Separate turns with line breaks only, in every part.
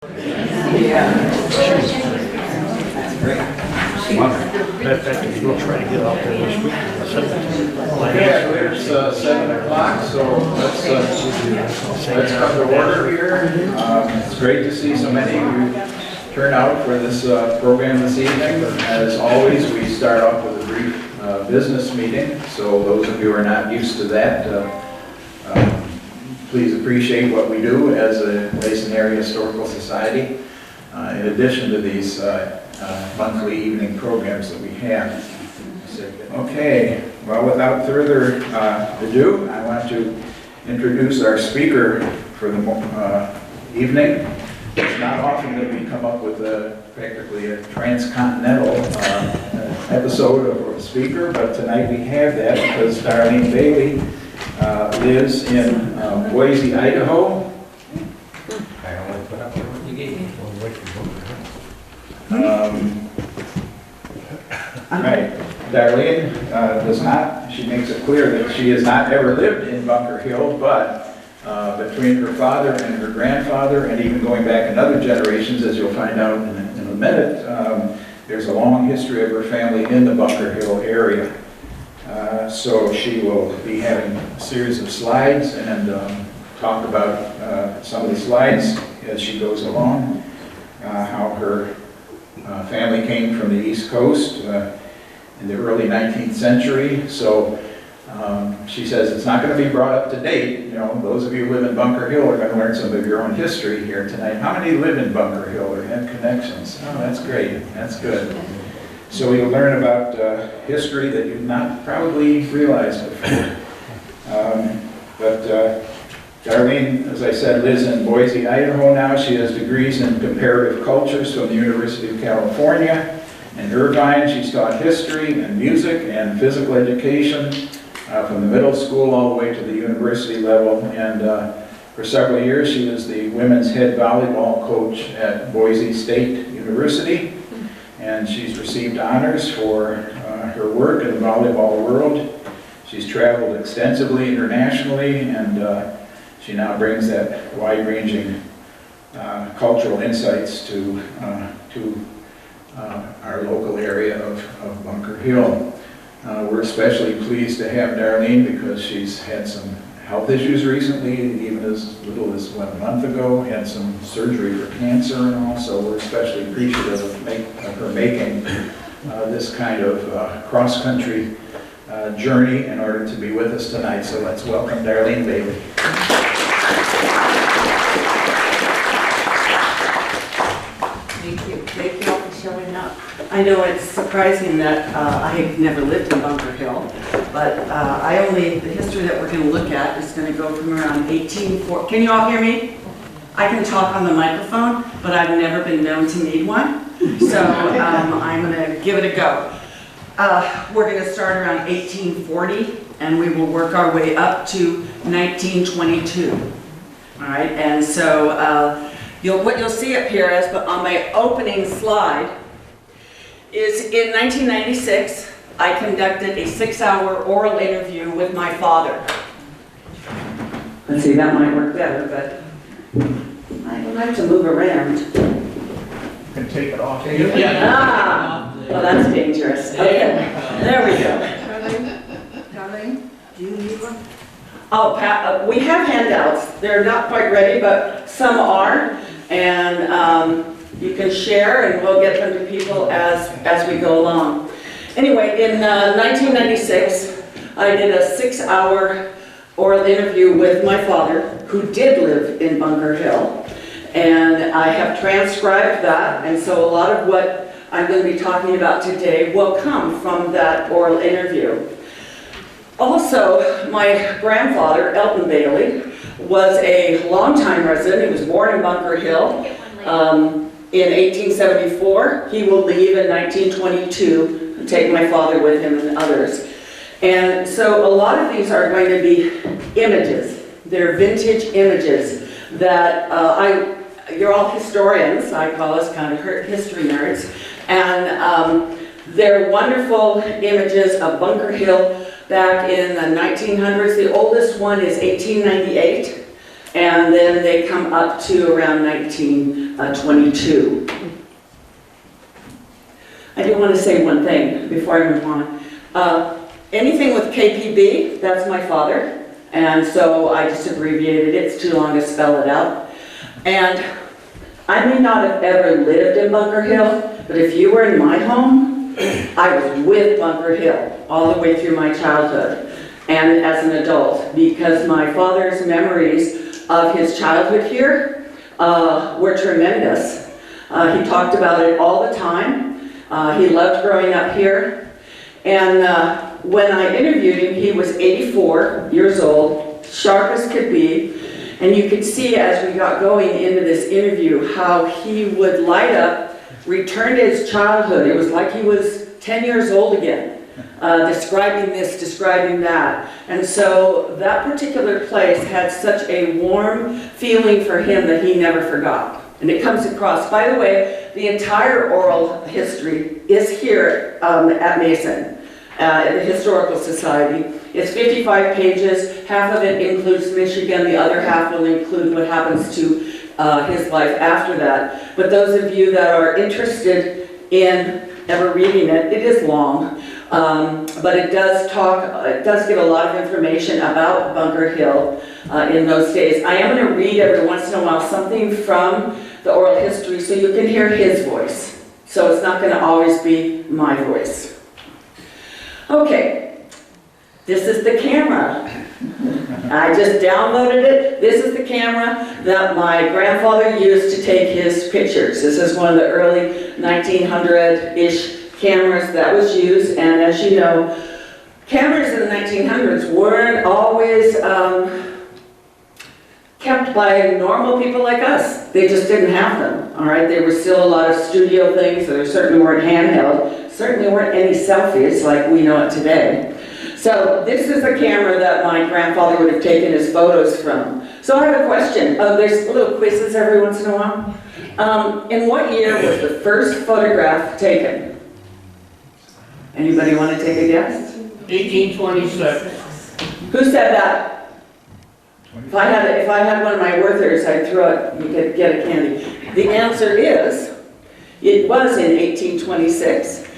Yeah.
We'll try to get out there this week.
Yeah, it's 7 o'clock, so let's come to order here. It's great to see so many of you turn out for this program this evening. As always, we start off with a brief business meeting, so those of you who are not used to that, please appreciate what we do as a Mason Area Historical Society, in addition to these monthly evening programs that we have. Okay, well, without further ado, I want to introduce our speaker for the evening. It's not often that we come up with practically a transcontinental episode of a speaker, but tonight we have that because Darlene Bailey lives in Boise, Idaho. Right. Darlene does not, she makes it clear that she has not ever lived in Bunker Hill, but between her father and her grandfather, and even going back in other generations, as you'll find out in a minute, there's a long history of her family in the Bunker Hill area. So she will be having a series of slides and talk about some of the slides as she goes along, how her family came from the East Coast in the early 19th century. So she says it's not going to be brought up to date. You know, those of you who live in Bunker Hill are going to learn some of your own history here tonight. How many live in Bunker Hill or have connections? Oh, that's great. That's good. So you'll learn about history that you've not probably realized before. Darlene, as I said, lives in Boise, Idaho now. She has degrees in comparative cultures from the University of California. In Irvine, she's taught history and music and physical education from the middle school all the way to the university level. And for several years, she was the women's head volleyball coach at Boise State University. And she's received honors for her work in the volleyball world. She's traveled extensively internationally, and she now brings that wide-ranging cultural insights to our local area of Bunker Hill. We're especially pleased to have Darlene because she's had some health issues recently, even as little as a month ago, had some surgery for cancer and all, so we're especially appreciative of her making this kind of cross-country journey in order to be with us tonight. So let's welcome Darlene Bailey.
Thank you. Thank you all for showing up. I know it's surprising that I never lived in Bunker Hill, but the history that we're going to look at is going to go from around 1840. Can you all hear me? I can talk on the microphone, but I've never been known to need one, so I'm going to give it a go. We're going to start around 1840, and we will work our way up to 1922. All right, and so what you'll see up here is, but on my opening slide, is in 1996, I conducted a 6-hour oral interview with my father. Let's see, that might work better, but I would like to move around.
You can take it off.
Ah, well, that's dangerous. Okay, there we go.
Darlene, do you need one?
Oh, Pat, we have handouts. They're not quite ready, but some are, and you can share, and we'll get them to people as we go along. Anyway, in 1996, I did a 6-hour oral interview with my father, who did live in Bunker Hill, and I have transcribed that, and so a lot of what I'm going to be talking about today will come from that oral interview. Also, my grandfather, Elton Bailey, was a longtime resident. He was born in Bunker Hill in 1874. He will leave in 1922 and take my father with him and others. And so a lot of these are going to be images. They're vintage images that you're all historians. I call us kind of history nerds. And they're wonderful images of Bunker Hill back in the 1900s. The oldest one is 1898. and then they come up to around 1922. I do want to say one thing before I move on. Anything with KPB, that's my father, and so I just abbreviated it. It's too long to spell it out. And I may not have ever lived in Bunker Hill, but if you were in my home, I was with Bunker Hill all the way through my childhood and as an adult, because my father's memories of his childhood here were tremendous. He talked about it all the time. He loved growing up here. And when I interviewed him, he was 84 years old, sharp as could be. And you could see as we got going into this interview how he would light up, return to his childhood. It was like he was 10 years old again, describing this, describing that. And so that particular place had such a warm feeling for him that he never forgot. And it comes across. By the way, the entire oral history is here at Mason, at the Historical Society. It's 55 pages. Half of it includes Michigan. The other half will include what happens to his life after that. But those of you that are interested in ever reading it, it is long, but it does give a lot of information about Bunker Hill in those days. I am going to read every once in a while something from the oral history so you can hear his voice. So it's not going to always be my voice. Okay, this is the camera. I just downloaded it. This is the camera that my grandfather used to take his pictures. This is one of the early 1900-ish cameras that was used. And as you know, cameras in the 1900s weren't always kept by normal people like us. They just didn't have them, all right? There were still a lot of studio things. There certainly weren't handheld. Certainly weren't any selfies like we know it today. So this is the camera that my grandfather would have taken his photos from. So I have a question. There's little quizzes every once in a while. In what year was the first photograph taken? Anybody want to take a guess?
1826.
Who said that? If I had one of my Werthers, I'd throw it, you could get a candy. The answer is, it was in 1826.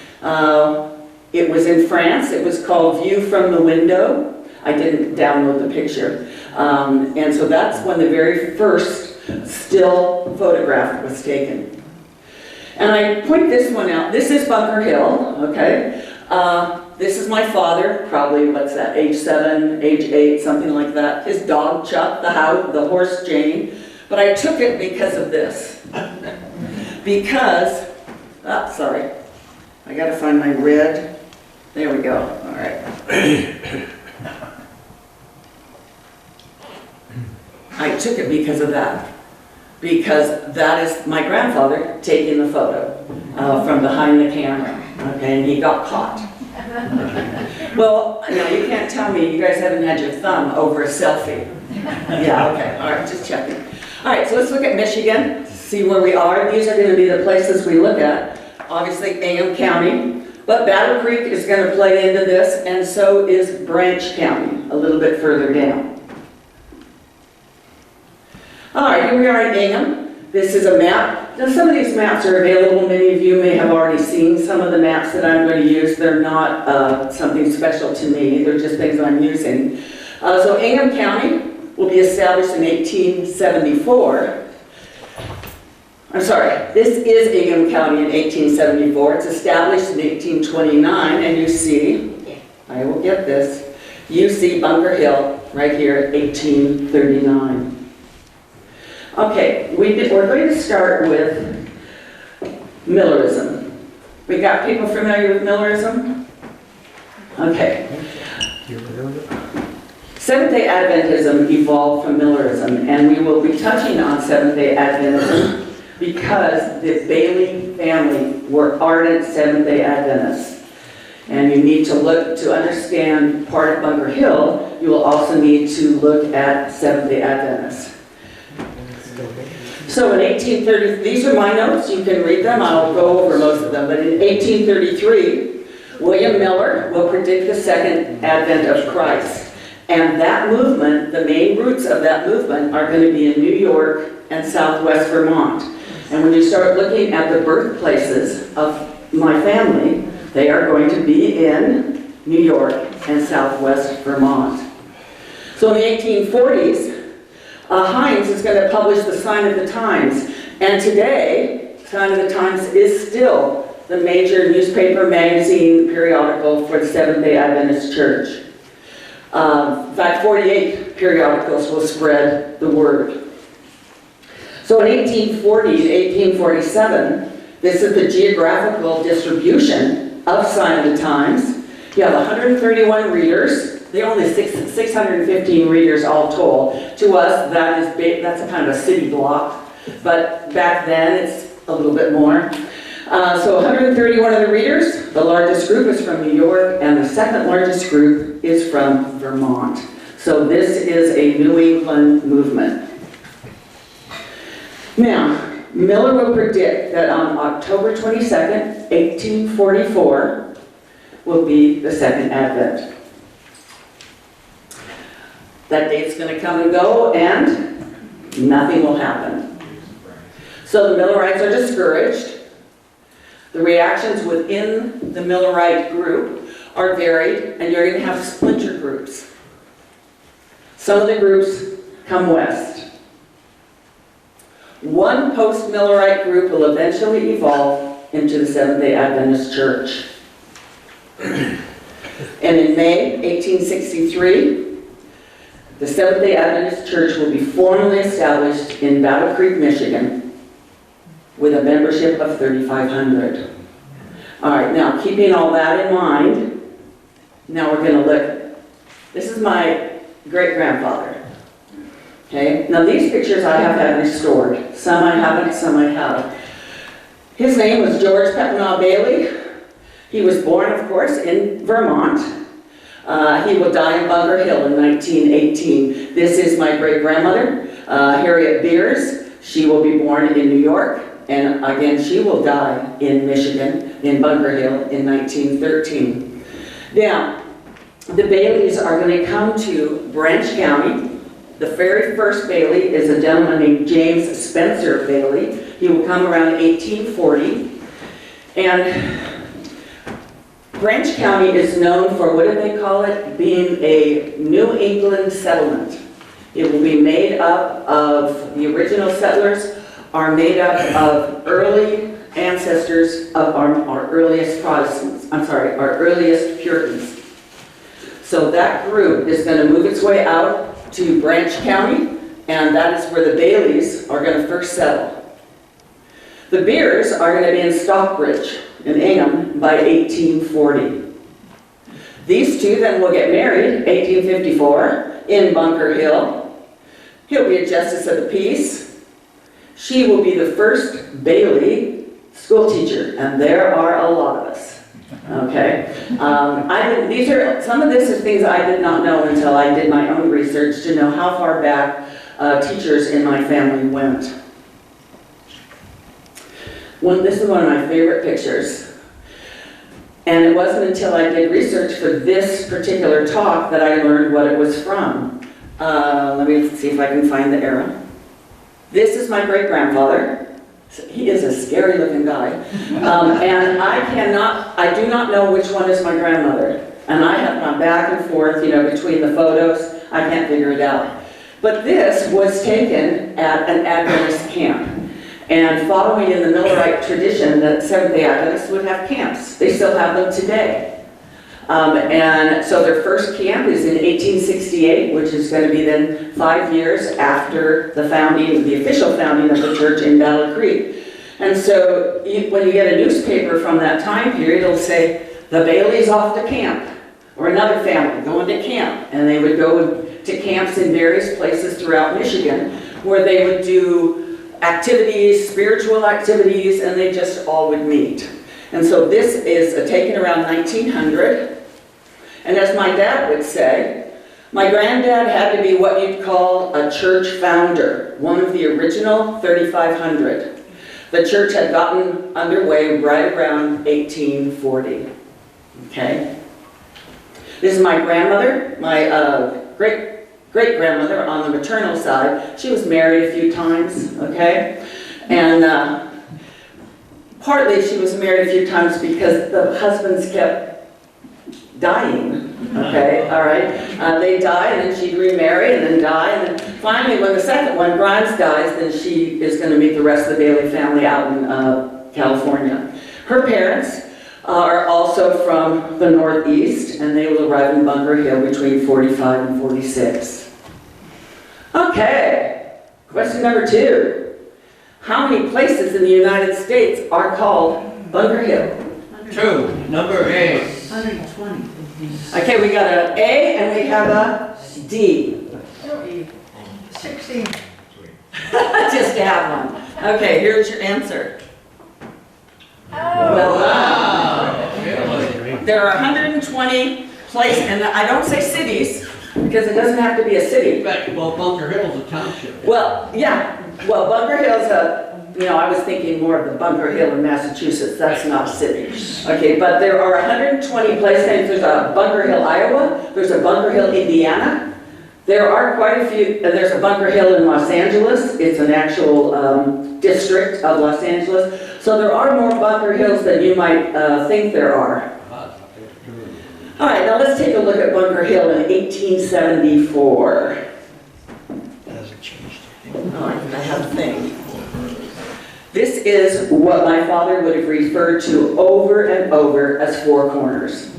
It was in France. It was called View from the Window. I didn't download the picture. And so that's when the very first still photograph was taken. And I point this one out. This is Bunker Hill, okay? This is my father, probably, what's that, age 7, age 8, something like that. His dog Chuck, the horse Jane. But I took it because of this. Because, sorry. I gotta find my red. There we go, all right. I took it because of that. Because that is my grandfather taking the photo from behind the camera, okay, and he got caught. Well, no, you can't tell me you guys haven't had your thumb over a selfie. Yeah, okay, all right, just checking. All right, so let's look at Michigan, see where we are. These are gonna be the places we look at. Obviously, Ingham County, but Battle Creek is going to play into this, and so is Branch County, a little bit further down. All right, here we are in Ingham. This is a map. Now, some of these maps are available. Many of you may have already seen some of the maps that I'm going to use. They're not something special to me. They're just things I'm using. So Ingham County will be established in 1874. I'm sorry, this is Ingham County in 1874. It's established in 1829, and you see, I will get this, you see Bunker Hill right here at 1839. Okay, we're going to start with Millerism. We got people familiar with Millerism? Okay. Seventh-day Adventism evolved from Millerism, and we will be touching on Seventh-day Adventism because the Bailey family were ardent Seventh-day Adventists. And you need to look, to understand part of Bunker Hill, you will also need to look at Seventh-day Adventists. So in 1830, these are my notes, you can read them, I'll go over most of them, but in 1833, William Miller will predict the second advent of Christ. And that movement, the main roots of that movement are going to be in New York and Southwest Vermont. And when you start looking at the birthplaces of my family, they are going to be in New York and Southwest Vermont. So in the 1840s, Heinz is going to publish the Sign of the Times. And today, Sign of the Times is still the major newspaper, magazine, periodical for the Seventh-day Adventist Church. In fact, 48 periodicals will spread the word. So in 1840 to 1847, this is the geographical distribution of Sign of the Times. You have 131 readers. There are only 615 readers all told. To us, that's a kind of a city block, but back then it's a little bit more. So 131 of the readers. The largest group is from New York, and the second largest group is from Vermont. So this is a New England movement. Now, Miller will predict that on October 22nd, 1844, will be the Second Advent. That date's going to come and go, and nothing will happen. So the Millerites are discouraged. The reactions within the Millerite group are varied, and you're going to have splinter groups. Some of the groups come west. One post-Millerite group will eventually evolve into the Seventh-day Adventist Church. And in May 1863, the Seventh-day Adventist Church will be formally established in Battle Creek, Michigan, with a membership of 3,500. All right, now keeping all that in mind, now we're going to look. This is my great-grandfather. Okay, now these pictures I have had restored. Some I haven't, some I have. His name was George Darlene Bailey. He was born, of course, in Vermont. He will die in Bunker Hill in 1918. This is my great-grandmother, Harriet Beers. She will be born in New York, and again, she will die in Michigan, in Bunker Hill, in 1913. Now, the Baileys are going to come to Branch County. The very first Bailey is a gentleman named James Spencer Bailey. He will come around 1840. And Branch County is known for, what do they call it? Being a New England settlement. It will be made up of, the original settlers are made up of early ancestors of our earliest Protestants, our earliest Puritans. So that group is going to move its way out to Branch County, and that is where the Baileys are going to first settle. The Beers are going to be in Stockbridge in Ingham by 1840. These two then will get married 1854 in Bunker Hill. He'll be a justice of the peace. She will be the first Bailey school teacher, and there are a lot of us. Okay, some of this is things I did not know until I did my own research to know how far back teachers in my family went. This is one of my favorite pictures, and it wasn't until I did research for this particular talk that I learned what it was from. Let me see if I can find the era. This is my great-grandfather. He is a scary looking guy. And I do not know which one is my grandmother. And I have gone back and forth, between the photos. I can't figure it out. But this was taken at an Adventist camp. And following in the Millerite tradition, that Seventh-day Adventists would have camps. They still have them today. And so their first camp is in 1868, which is going to be then 5 years after the founding, the official founding of the church in Battle Creek. And so when you get a newspaper from that time period, it'll say, the Baileys off to camp, or another family going to camp. And they would go to camps in various places throughout Michigan, where they would do activities, spiritual activities, and they just all would meet. And so this is taken around 1900. And as my dad would say, my granddad had to be what you'd call a church founder, one of the original 3,500. The church had gotten underway right around 1840. Okay? This is my grandmother, my great-grandmother on the maternal side. She was married a few times, okay? And partly she was married a few times because the husbands kept dying, okay, all right? They died, and then she'd remarry, and then die, and then finally, when the second one, Grimes, dies, then she is going to meet the rest of the Bailey family out in California. Her parents are also from the Northeast, and they will arrive in Bunker Hill between 45 and 46. Okay, question number 2. How many places in the United States are called Bunker Hill?
2, number A.
120.
Okay, we got an A and we have a D.
16.
Just to have one. Okay, here's your answer. Well,
Really?
there are 120 places, and I don't say cities, because it doesn't have to be a city.
Well, Bunker Hill's a township.
Well, yeah, well, Bunker Hill's I was thinking more of the Bunker Hill in Massachusetts, that's not a city. Okay, but there are 120 place names. There's a Bunker Hill, Iowa, there's a Bunker Hill, Indiana. There are quite a few, there's a Bunker Hill in Los Angeles. It's an actual district of Los Angeles. So there are more Bunker Hills than you might think there are. All right, now let's take a look at Bunker Hill in 1874. Oh, I have a thing. This is what my father would have referred to over and over as Four Corners.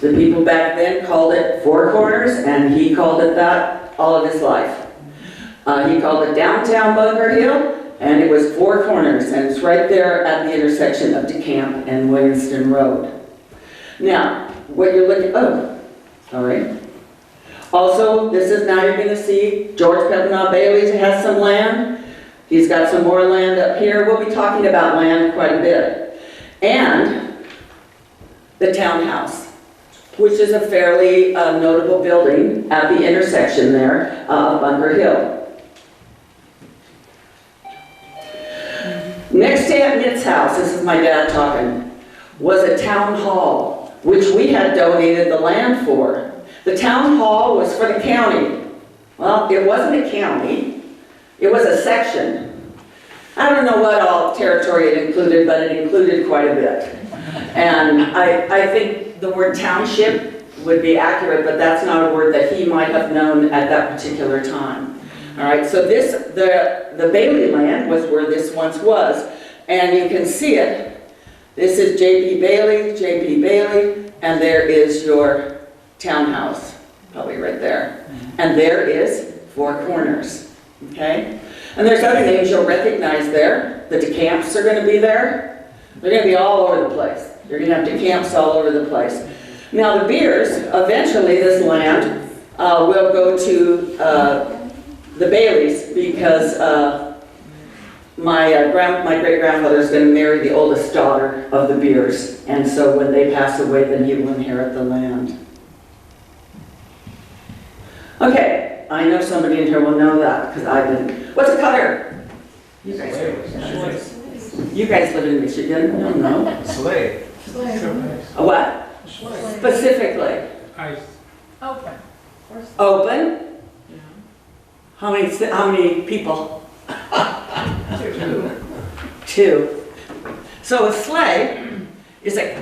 The people back then called it Four Corners, and he called it that all of his life. He called it downtown Bunker Hill, and it was Four Corners, and it's right there at the intersection of DeCamp and Williamston Road. Now, what you're looking, sorry. Also, this is now you're going to see George Pepinaw Bailey has some land. He's got some more land up here. We'll be talking about land quite a bit. And the townhouse, which is a fairly notable building at the intersection there of Bunker Hill. Next to Aunt Mitt's house, this is my dad talking, was a town hall, which we had donated the land for. The town hall was for the county. Well, it wasn't a county. It was a section. I don't know what all territory it included, but it included quite a bit. And I think the word township would be accurate, but that's not a word that he might have known at that particular time. All right, so the Bailey land was where this once was. And you can see it. This is J.P. Bailey, and there is your townhouse, probably right there. And there is Four Corners. Okay? And there's other names you'll recognize there. The DeCamps are going to be there. They're going to be all over the place. You're going to have DeCamps all over the place. Now the Beers, eventually this land will go to the Baileys because my great-grandfather is going to marry the oldest daughter of the Beers. And so when they pass away, then he will inherit the land. Okay. I know somebody in here will know that because I've been. What's a cutter? You guys live in Michigan. No, no.
Sleigh.
A what? Specifically.
Open.
Open. How many people? 2. So a sleigh is a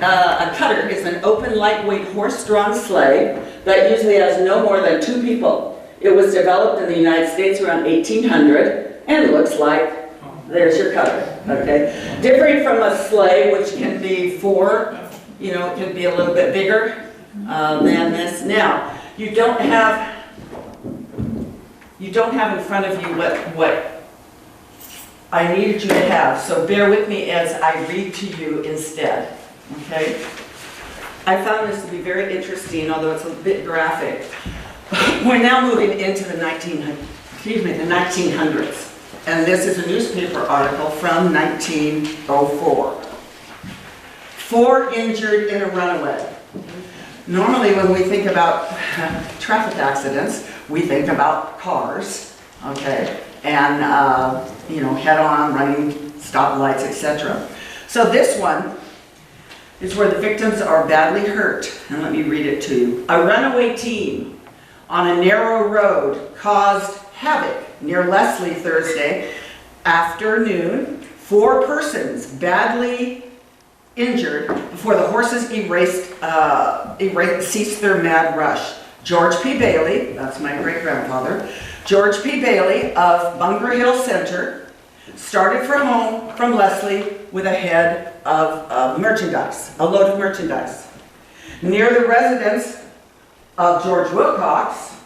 cutter is an open, lightweight, horse-drawn sleigh that usually has no more than 2 people. It was developed in the United States around 1800 and looks like, there's your cutter, okay? Different from a sleigh, which can be 4, it can be a little bit bigger than this. Now, you don't have in front of you what I needed you to have, so bear with me as I read to you instead, okay? I found this to be very interesting, although it's a bit graphic. We're now moving into the 1900s, and this is a newspaper article from 1904. 4 injured in a runaway. Normally when we think about traffic accidents, we think about cars, okay, and head-on, running, stoplights, etc. So this one is where the victims are badly hurt, and let me read it to you. A runaway teen on a narrow road caused havoc near Leslie Thursday afternoon. 4 persons badly injured before the horses ceased their mad rush. George P. Bailey, that's my great-grandfather, George P. Bailey of Bunker Hill Center started for home from Leslie with a head of merchandise, a load of merchandise. Near the residence of George Wilcox,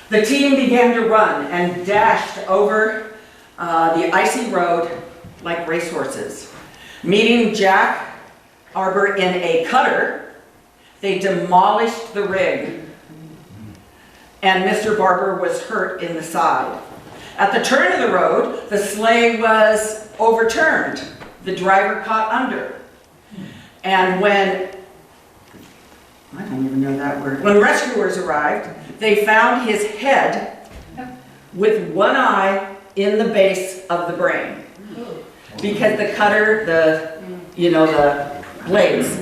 the team began to run and dashed over the icy road like racehorses. Meeting Jack Arbor in a cutter, they demolished the rig, and Mr. Barber was hurt in the side. At the turn of the road, the sleigh was overturned. The driver caught under. And when rescuers arrived, they found his head with one eye in the base of the brain. Because the cutter, the blades.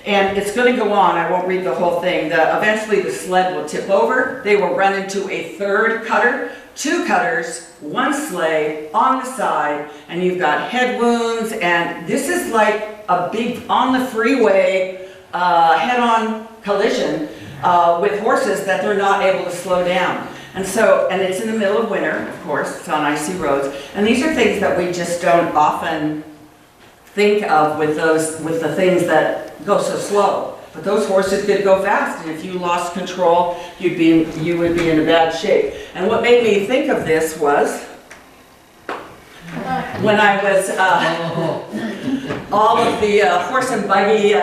And it's going to go on, I won't read the whole thing. Eventually the sled will tip over. They will run into a third cutter, 2 cutters, 1 sleigh on the side, and you've got head wounds, and this is like a big, on the freeway, head-on collision with horses that they're not able to slow down. And it's in the middle of winter, of course, it's on icy roads, and these are things that we just don't often think of with the things that go so slow. But those horses could go fast, and if you lost control, you would be in a bad shape. And what made me think of this was when I was all of the horse and buggy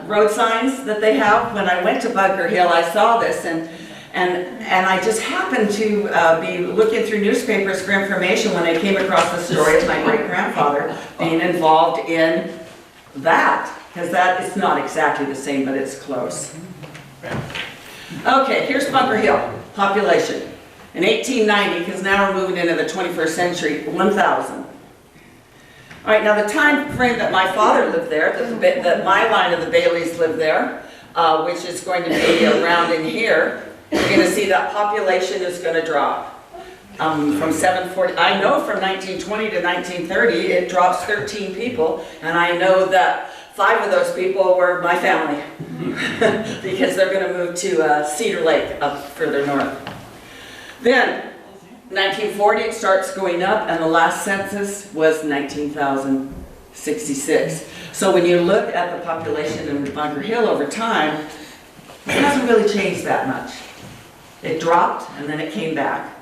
road signs that they have. When I went to Bunker Hill, I saw this, and I just happened to be looking through newspapers for information when I came across the story of my great-grandfather being involved in that. Because that is not exactly the same, but it's close. Okay, here's Bunker Hill, population. In 1890, because now we're moving into the 21st century, 1,000. All right, now the time frame that my father lived there, that my line of the Baileys lived there, which is going to be around in here, you're going to see that population is going to drop. From 740, I know from 1920 to 1930, it drops 13 people, and I know that 5 of those people were my family because they're going to move to Cedar Lake up further north. Then, 1940, it starts going up, and the last census was 19,066. So when you look at the population in Bunker Hill over time, it hasn't really changed that much. It dropped, and then it came back.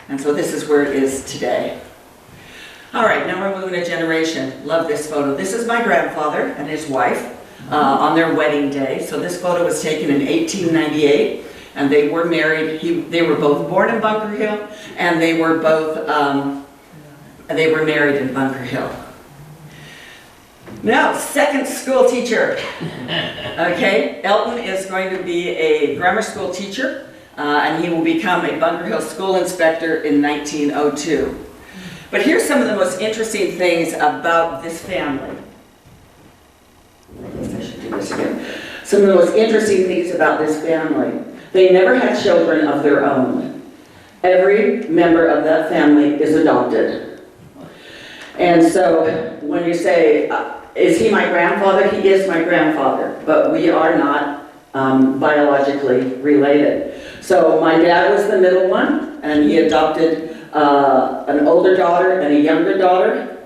And so this is where it is today. All right, now we're moving a generation. Love this photo. This is my grandfather and his wife on their wedding day. So this photo was taken in 1898, and they were married. They were both born in Bunker Hill, and they were both married in Bunker Hill. Now, second school teacher. Okay, Elton is going to be a grammar school teacher, and he will become a Bunker Hill school inspector in 1902. But here's some of the most interesting things about this family. I guess I should do this again. Some of the most interesting things about this family. They never had children of their own. Every member of that family is adopted. And so when you say, is he my grandfather? He is my grandfather, but we are not biologically related. So my dad was the middle one, and he adopted an older daughter and a younger daughter,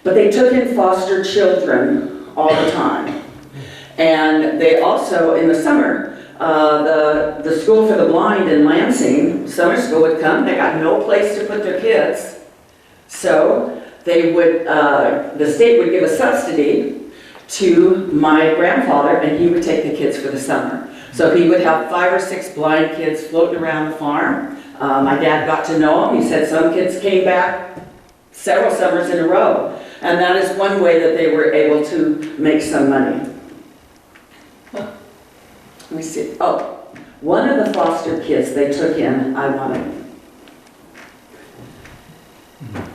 but they took in foster children all the time. And they also, in the summer, the school for the blind in Lansing, summer school would come, they got no place to put their kids, so they would, the state would give a subsidy to my grandfather, and he would take the kids for the summer. So he would have 5 or 6 blind kids floating around the farm. My dad got to know them. He said some kids came back several summers in a row. And that is one way that they were able to make some money. Let me see. Oh, one of the foster kids they took in, I want to.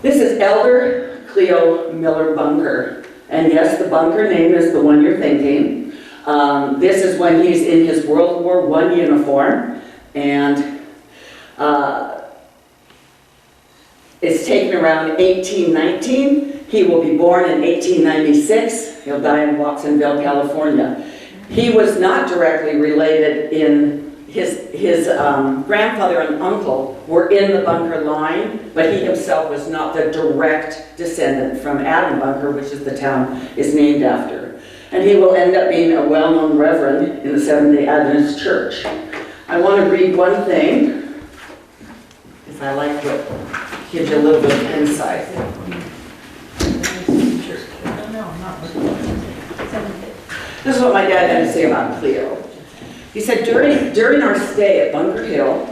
This is Elder Cleo Miller Bunker. And yes, the Bunker name is the one you're thinking. This is when he's in his World War I uniform, and it's taken around 1819. He will be born in 1896. He'll die in Watsonville, California. He was not directly related in his grandfather and uncle were in the Bunker line, but he himself was not the direct descendant from Adam Bunker, which is the town is named after. And he will end up being a well-known reverend in the Seventh-day Adventist Church. I want to read one thing, because I like what gives you a little bit of insight.
No, not really.
This is what my dad had to say about Cleo. He said, during our stay at Bunker Hill,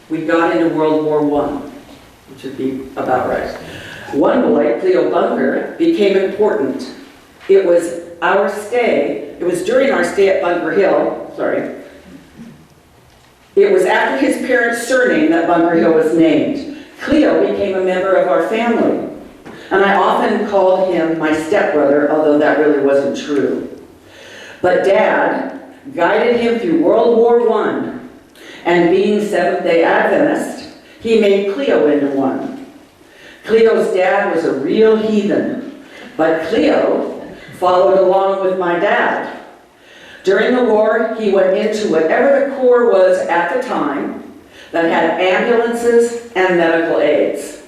we got into World War I, which would be about right. One boy, Cleo Bunker, became important. It was during our stay at Bunker Hill, it was after his parents' surname that Bunker Hill was named. Cleo became a member of our family, and I often called him my stepbrother, although that really wasn't true. But Dad guided him through World War I, and being Seventh-day Adventist, he made Cleo into one. Cleo's dad was a real heathen, but Cleo followed along with my dad. During the war, he went into whatever the Corps was at the time that had ambulances and medical aids.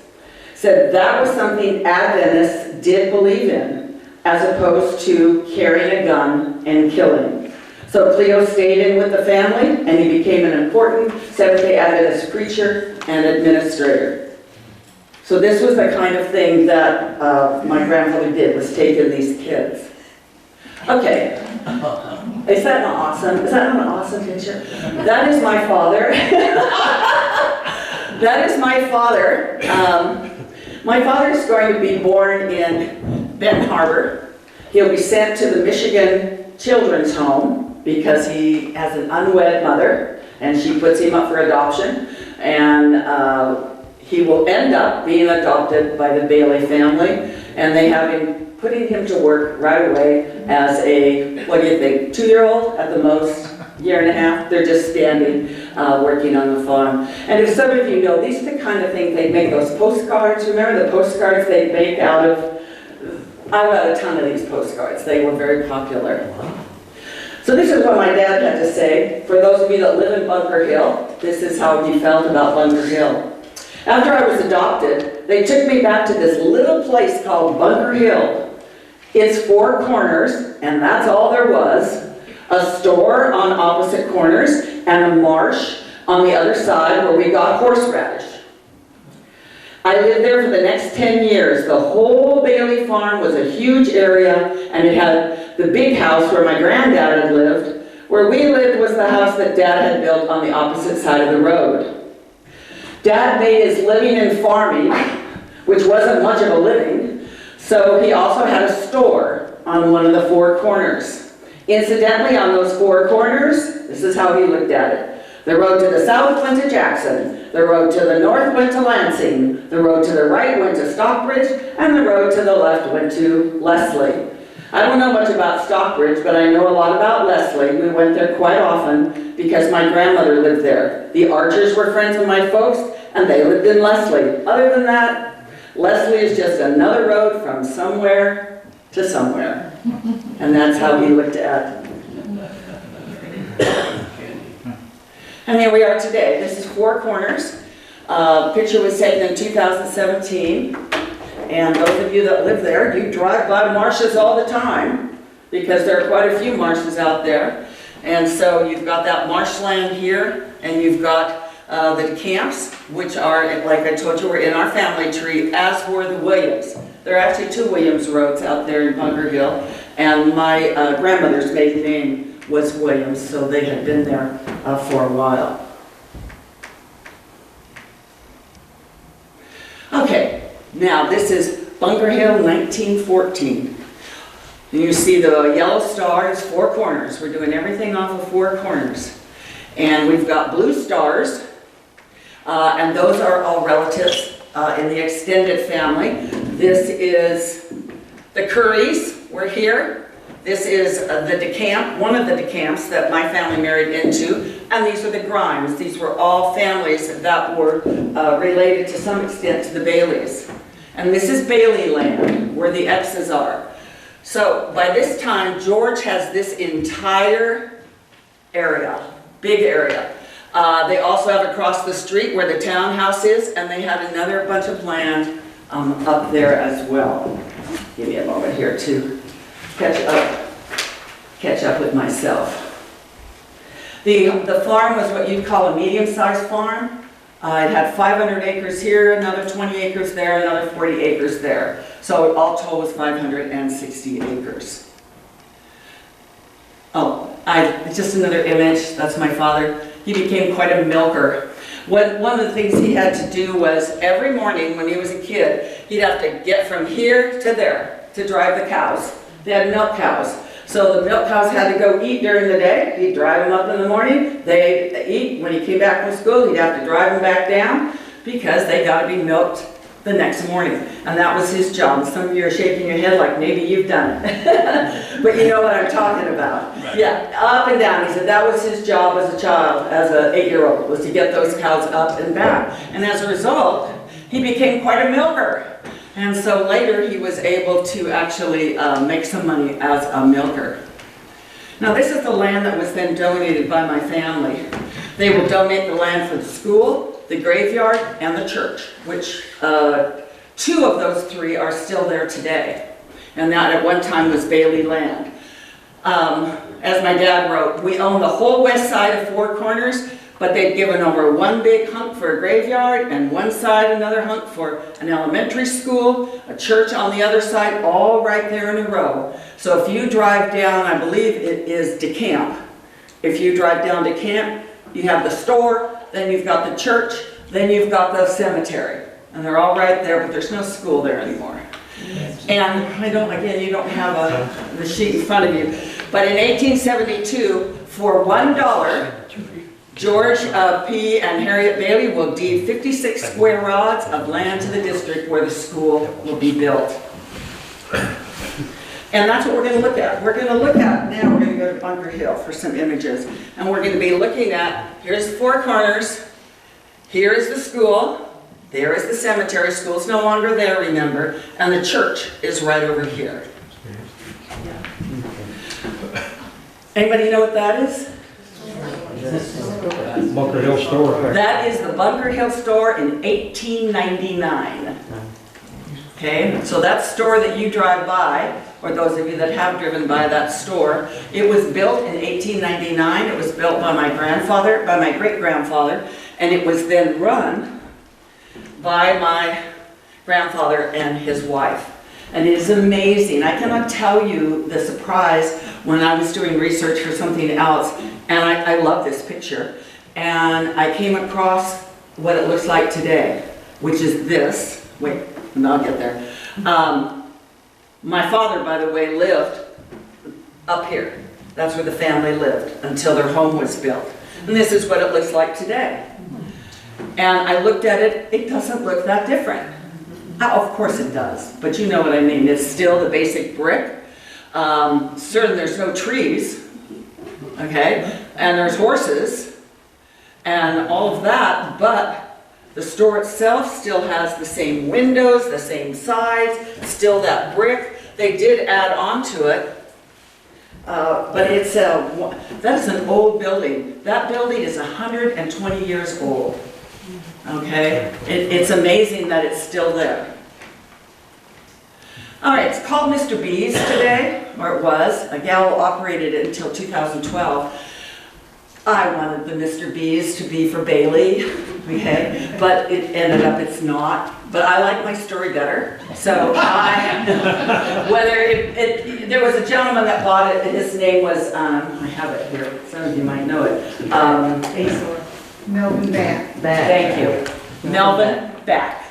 Said that was something Adventists did believe in, as opposed to carrying a gun and killing. So Cleo stayed in with the family, and he became an important Seventh-day Adventist preacher and administrator. So this was the kind of thing that my grandfather did, was take in these kids. Okay, is that an awesome picture? That is my father. That is my father. My father is going to be born in Benton Harbor. He'll be sent to the Michigan Children's Home because he has an unwed mother, and she puts him up for adoption. And he will end up being adopted by the Bailey family, and they have him putting him to work right away as a, what do you think, 2-year-old at the most, year and a half. They're just standing, working on the farm. And if some of you know, these are the kind of things they make, those postcards. Remember the postcards they make out of, I got a ton of these postcards. They were very popular. So this is what my dad had to say. For those of you that live in Bunker Hill, this is how he felt about Bunker Hill. After I was adopted, they took me back to this little place called Bunker Hill. It's 4 corners, and that's all there was. A store on opposite corners, and a marsh on the other side where we got horseradish. I lived there for the next 10 years. The whole Bailey farm was a huge area, and it had the big house where my granddad had lived. Where we lived was the house that Dad had built on the opposite side of the road. Dad made his living in farming, which wasn't much of a living, so he also had a store on one of the 4 corners. Incidentally, on those 4 corners, this is how he looked at it. The road to the south went to Jackson, the road to the north went to Lansing, the road to the right went to Stockbridge, and the road to the left went to Leslie. I don't know much about Stockbridge, but I know a lot about Leslie. We went there quite often because my grandmother lived there. The Archers were friends of my folks, and they lived in Leslie. Other than that, Leslie is just another road from somewhere to somewhere. And that's how he looked at it. And here we are today. This is 4 corners. Picture was taken in 2017. And those of you that live there, you drive by marshes all the time because there are quite a few marshes out there. And so you've got that marshland here, and you've got the camps, which are, like I told you, were in our family tree, as were the Williams. There are actually 2 Williams roads out there in Bunker Hill, and my grandmother's maiden name was Williams, so they had been there for a while. Okay. Now, this is Bunker Hill, 1914. And you see the yellow star is 4 corners. We're doing everything off of 4 corners. And we've got blue stars, and those are all relatives in the extended family. This is the Currys. We're here. This is the decamp, one of the decamps that my family married into, and these are the Grimes. These were all families that were related to some extent to the Baileys. And this is Bailey land, where the X's are. So by this time, George has this entire area, big area. They also have across the street where the townhouse is, and they had another bunch of land up there as well. Give me a moment here to catch up with myself. The farm was what you'd call a medium-sized farm. It had 500 acres here, another 20 acres there, another 40 acres there. So all told was 560 acres. Oh, just another image. That's my father. He became quite a milker. One of the things he had to do was every morning when he was a kid, he'd have to get from here to there to drive the cows. They had milk cows. So the milk cows had to go eat during the day. He'd drive them up in the morning. They'd eat. When he came back from school, he'd have to drive them back down because they got to be milked the next morning. And that was his job. Some of you are shaking your head like maybe you've done it. But you know what I'm talking about. Right. Yeah, up and down. He said that was his job as a child, as an 8-year-old, was to get those cows up and back. And as a result, he became quite a milker. And so later he was able to actually make some money as a milker. Now this is the land that was then donated by my family. They will donate the land for the school, the graveyard, and the church, which 2 of those 3 are still there today. And that at one time was Bailey land. As my dad wrote, we own the whole west side of 4 Corners, but they'd given over one big hunk for a graveyard, and one side another hunk for an elementary school, a church on the other side, all right there in a row. So if you drive down, I believe it is DeCamp. If you drive down DeCamp, you have the store, then you've got the church, then you've got the cemetery. And they're all right there, but there's no school there anymore. And again, you don't have the sheet in front of you. But in 1872, for $1, George P. and Harriet Bailey will deed 56 square rods of land to the district where the school will be built. And that's what we're going to look at. We're going to look at, now we're going to go to Bunker Hill for some images. And we're going to be looking at, here's the 4 Corners, here is the school, there is the cemetery. School's no longer there, remember, and the church is right over here. Anybody know what that is?
Bunker Hill store.
That is the Bunker Hill store in 1899. Okay, so that store that you drive by, or those of you that have driven by that store, it was built in 1899. It was built by my grandfather, by my great-grandfather, and it was then run by my grandfather and his wife. And it is amazing. I cannot tell you the surprise when I was doing research for something else, and I love this picture. And I came across what it looks like today, which is this. Wait, and I'll get there. My father, by the way, lived up here. That's where the family lived until their home was built. And this is what it looks like today. And I looked at it, it doesn't look that different. Of course it does, but you know what I mean. It's still the basic brick. Certainly there's no trees, okay? And there's horses and all of that, but the store itself still has the same windows, the same size, still that brick. They did add on to it, but it's that is an old building. That building is 120 years old. Okay, it's amazing that it's still there. All right, it's called Mr. B's today, or it was. A gal operated it until 2012. I wanted the Mr. B's to be for Bailey, okay, but it ended up it's not. But I like my story better, so there was a gentleman that bought it, and his name was, I have it here, some of you might know it.
Melvin Back.
Thank you. Melvin Back.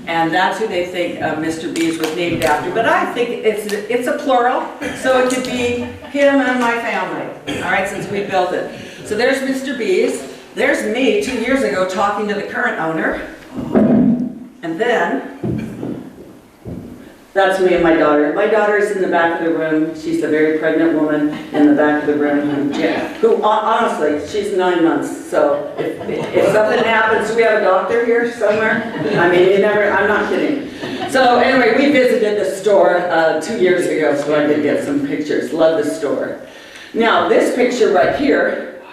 And that's who they think Mr. B's was named after. But I think it's a plural, so it could be him and my family, all right, since we built it. So there's Mr. B's. There's me 2 years ago talking to the current owner. And then That's me and my daughter. My daughter is in the back of the room. She's a very pregnant woman in the back of the room who honestly, she's 9 months. So if something happens, we have a doctor here somewhere. I mean, I'm not kidding. So anyway, we visited the store 2 years ago so I could get some pictures. Love the store. Now, this picture right here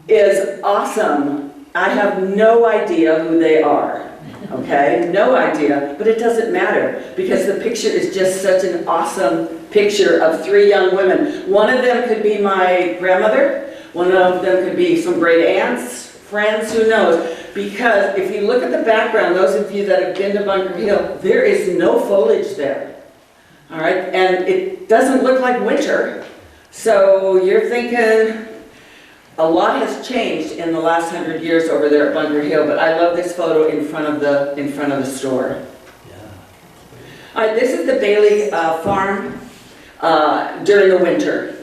is awesome. I have no idea who they are. Okay, no idea, but it doesn't matter because the picture is just such an awesome picture of 3 young women. One of them could be my grandmother, one of them could be some great aunts, friends, who knows? Because if you look at the background, those of you that have been to Bunker Hill, there is no foliage there. All right, and it doesn't look like winter, so you're thinking, a lot has changed in the last 100 years over there at Bunker Hill, but I love this photo in front of the store. All right, this is the Bailey farm during the winter.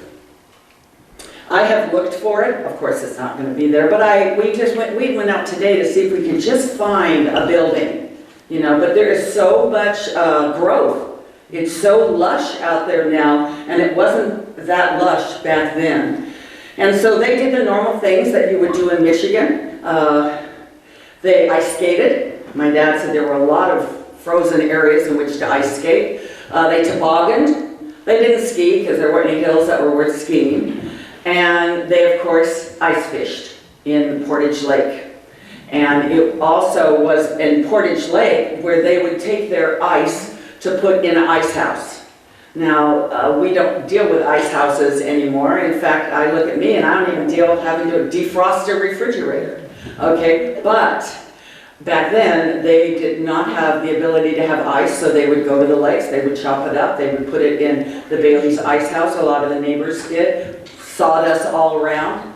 I have looked for it. Of course, it's not going to be there, but we went out today to see if we could just find a building, you know. But there is so much growth. It's so lush out there now, and it wasn't that lush back then. And so they did the normal things that you would do in Michigan. They ice skated. My dad said there were a lot of frozen areas in which to ice skate. They tobogganed. They didn't ski because there weren't any hills that were worth skiing. And they, of course, ice fished in Portage Lake. And it also was in Portage Lake where they would take their ice to put in an ice house. Now, we don't deal with ice houses anymore. In fact, I look at me and I don't even deal with having to defrost a refrigerator. Okay, but back then they did not have the ability to have ice, so they would go to the lakes, they would chop it up, they would put it in the Bailey's ice house. A lot of the neighbors did, sawdust all around,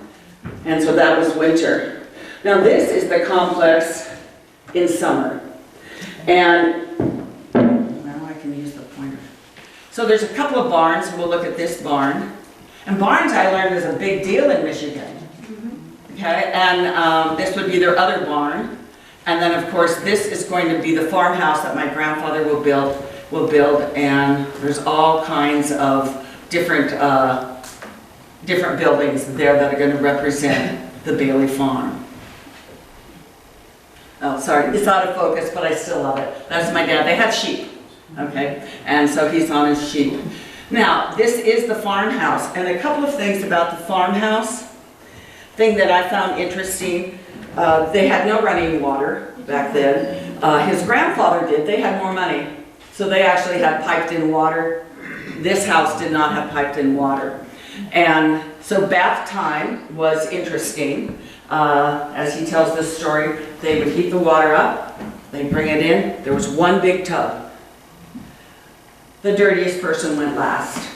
and so that was winter. Now this is the complex in summer, and so there's a couple of barns, and we'll look at this barn. And barns, I learned, is a big deal in Michigan. Okay, and this would be their other barn. And then, of course, this is going to be the farmhouse that my grandfather will build. And there's all kinds of different buildings there that are going to represent the Bailey farm. Oh, sorry, it's out of focus, but I still love it. That's my dad. They had sheep. Okay, and so he's on his sheep. Now, this is the farmhouse, and a couple of things about the farmhouse. Thing that I found interesting, they had no running water back then. His grandfather did. They had more money, so they actually had piped-in water. This house did not have piped-in water. And so bath time was interesting. As he tells this story, they would heat the water up, they'd bring it in, there was one big tub. The dirtiest person went last,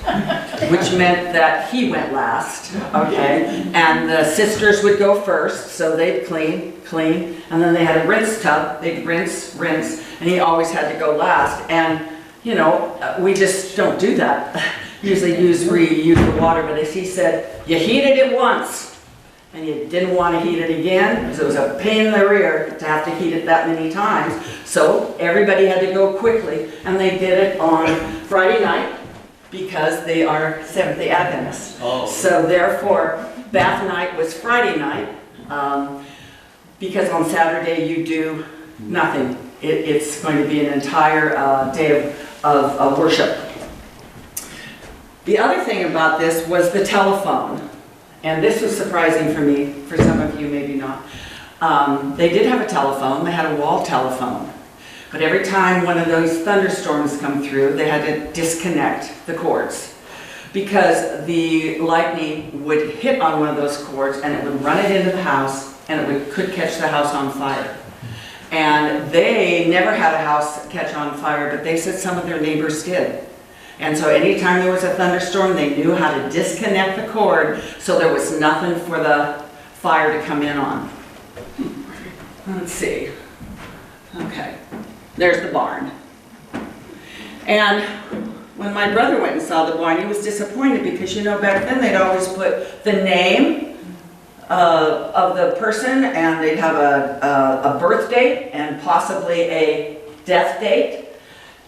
which meant that he went last, okay? And the sisters would go first, so they'd clean, and then they had a rinse tub, they'd rinse, and he always had to go last. And, you know, we just don't do that. Usually reuse the water, but as he said, you heated it once, and you didn't want to heat it again, because it was a pain in the rear to have to heat it that many times. So everybody had to go quickly, and they did it on Friday night because they are Seventh-day Adventists. Oh. So therefore, bath night was Friday night, because on Saturday you do nothing. It's going to be an entire day of worship. The other thing about this was the telephone. And this was surprising for me, for some of you maybe not. They did have a telephone, they had a wall telephone. But every time one of those thunderstorms come through, they had to disconnect the cords. Because the lightning would hit on one of those cords and it would run it into the house and it could catch the house on fire. And they never had a house catch on fire, but they said some of their neighbors did. And so anytime there was a thunderstorm, they knew how to disconnect the cord so there was nothing for the fire to come in on. Let's see. Okay, there's the barn. And when my brother went and saw the barn, he was disappointed because, you know, back then they'd always put the name of the person, and they'd have a birth date and possibly a death date.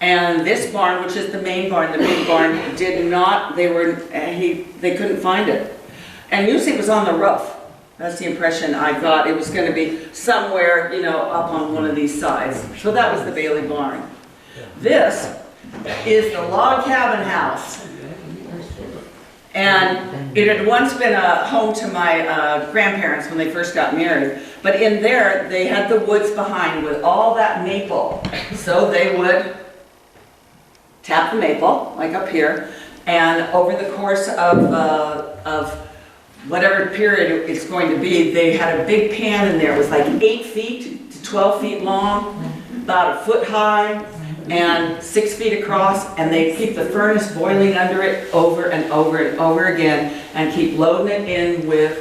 And this barn, which is the main barn, the big barn, did not, they couldn't find it. And usually it was on the roof. That's the impression I got. It was gonna be somewhere, you know, up on one of these sides. So that was the Bailey barn. This is the log cabin house. And it had once been a home to my grandparents when they first got married. But in there, they had the woods behind with all that maple. So they would tap the maple, like up here, and over the course of whatever period it's going to be, they had a big pan in there. It was like 8 feet to 12 feet long, about a foot high, and 6 feet across, and they keep the furnace boiling under it over and over and over again, and keep loading it in with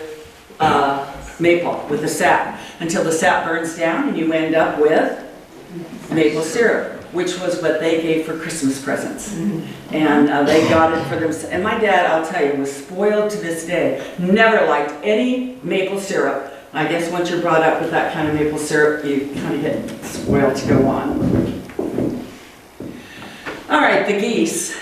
maple, with the sap, until the sap burns down and you end up with maple syrup, which was what they gave for Christmas presents. And they got it for themselves. And my dad, I'll tell you, was spoiled to this day. Never liked any maple syrup. I guess once you're brought up with that kind of maple syrup, you kind of get spoiled to go on. All right, the geese.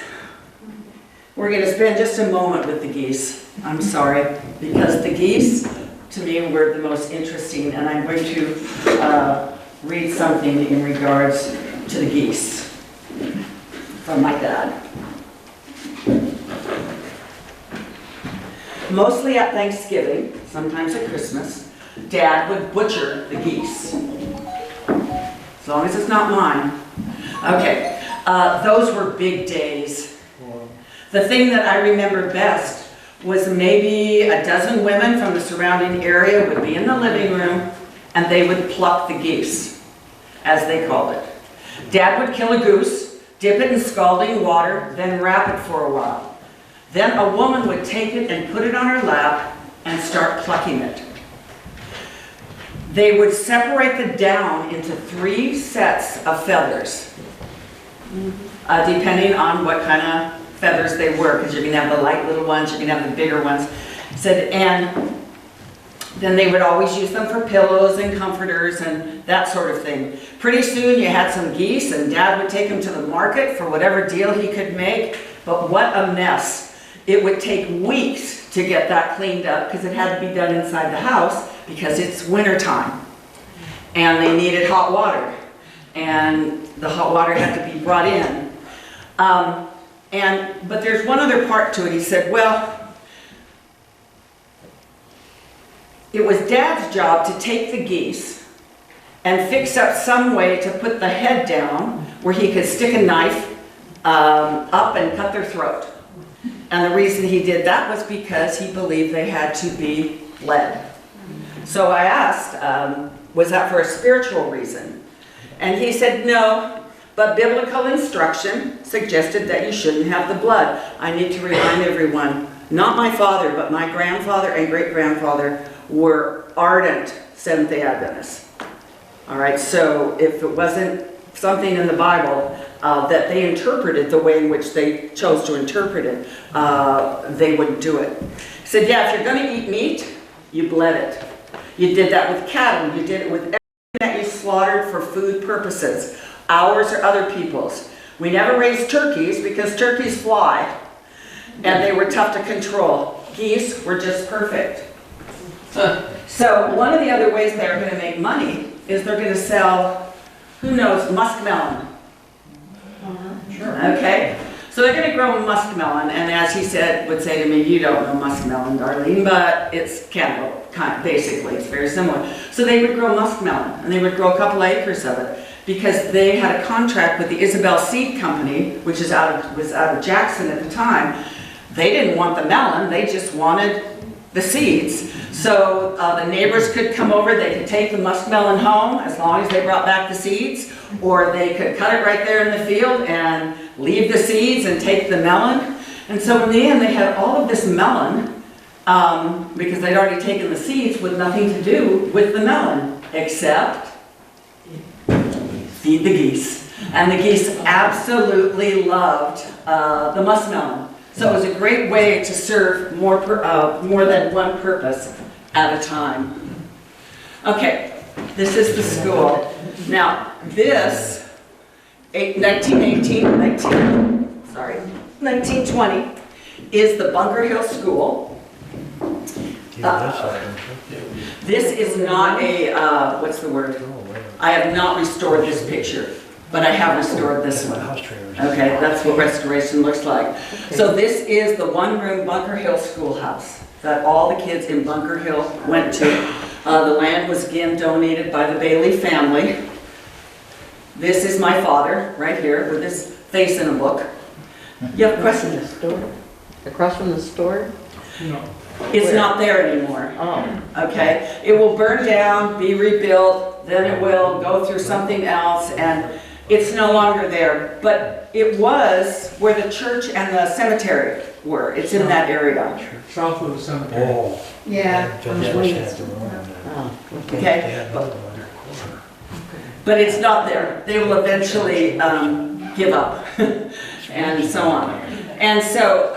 We're going to spend just a moment with the geese. I'm sorry, because the geese, to me, were the most interesting, and I'm going to read something in regards to the geese from my dad. Mostly at Thanksgiving, sometimes at Christmas, Dad would butcher the geese. As long as it's not mine. Okay, those were big days. The thing that I remember best was maybe a dozen women from the surrounding area would be in the living room and they would pluck the geese, as they called it. Dad would kill a goose, dip it in scalding water, then wrap it for a while. Then a woman would take it and put it on her lap and start plucking it. They would separate the down into 3 sets of feathers, depending on what kind of feathers they were, because you're going to have the light little ones, you're going to have the bigger ones. And then they would always use them for pillows and comforters and that sort of thing. Pretty soon you had some geese and Dad would take them to the market for whatever deal he could make. But what a mess. It would take weeks to get that cleaned up because it had to be done inside the house because it's winter time. And they needed hot water. And the hot water had to be brought in. But there's one other part to it. He said, well, it was Dad's job to take the geese and fix up some way to put the head down where he could stick a knife up and cut their throat. And the reason he did that was because he believed they had to be bled. So I asked, was that for a spiritual reason? And he said, no, but biblical instruction suggested that you shouldn't have the blood. I need to remind everyone, not my father, but my grandfather and great-grandfather were ardent Seventh-day Adventists. All right, so if it wasn't something in the Bible that they interpreted the way in which they chose to interpret it, they wouldn't do it. He said, yeah, if you're going to eat meat, you bled it. You did that with cattle. You did it with everything that you slaughtered for food purposes, ours or other people's. We never raised turkeys because turkeys fly, and they were tough to control. Geese were just perfect. So one of the other ways they're going to make money is they're going to sell, who knows, muskmelon. Sure. Okay, so they're going to grow muskmelon, and as he said, would say to me, you don't know muskmelon, Darlene, but it's cantaloupe, basically, it's very similar. So they would grow muskmelon, and they would grow a couple acres of it, because they had a contract with the Isabel Seed Company, which was out of Jackson at the time. They didn't want the melon, they just wanted the seeds. So the neighbors could come over, they could take the muskmelon home as long as they brought back the seeds, or they could cut it right there in the field and leave the seeds and take the melon. And so in the end they had all of this melon because they'd already taken the seeds with nothing to do with the melon except feed the geese. And the geese absolutely loved the muskmelon. So it was a great way to serve more than one purpose at a time. Okay, this is the school. Now, this 1920 is the Bunker Hill School. This is not a, what's the word? I have not restored this picture, but I have restored this one. Okay, that's what restoration looks like. So this is the one-room Bunker Hill schoolhouse that all the kids in Bunker Hill went to. The land was again donated by the Bailey family. This is my father, right here, with his face in a book. You have a question?
Across from the store?
It's not there anymore.
Oh.
Okay? It will burn down, be rebuilt, then it will go through something else, and it's no longer there. But it was where the church and the cemetery were. It's in that area.
South of the cemetery.
Oh.
Yeah.
Oh, okay.
Okay? But it's not there. They will eventually give up and so on. And so,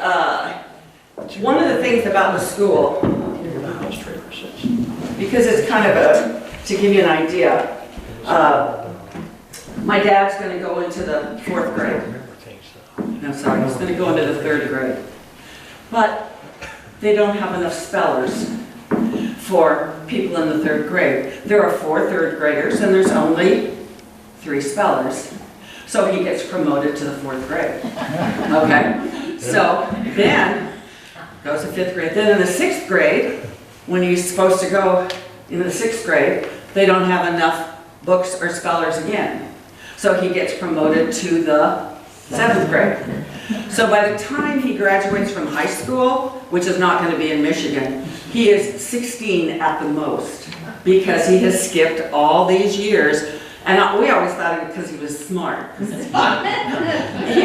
one of the things about the school, because it's kind of to give you an idea, my dad's going to go into the 4th grade. No, sorry, he's going to go into the 3rd grade. But they don't have enough spellers for people in the 3rd grade. There are 4 3rd graders and there's only 3 spellers. So he gets promoted to the 4th grade. Okay? So then goes to 5th grade. Then in the 6th grade, when he's supposed to go into the 6th grade, they don't have enough books or spellers again. So he gets promoted to the 7th grade. So by the time he graduates from high school, which is not going to be in Michigan, he is 16 at the most because he has skipped all these years. And we always thought it because he was smart. He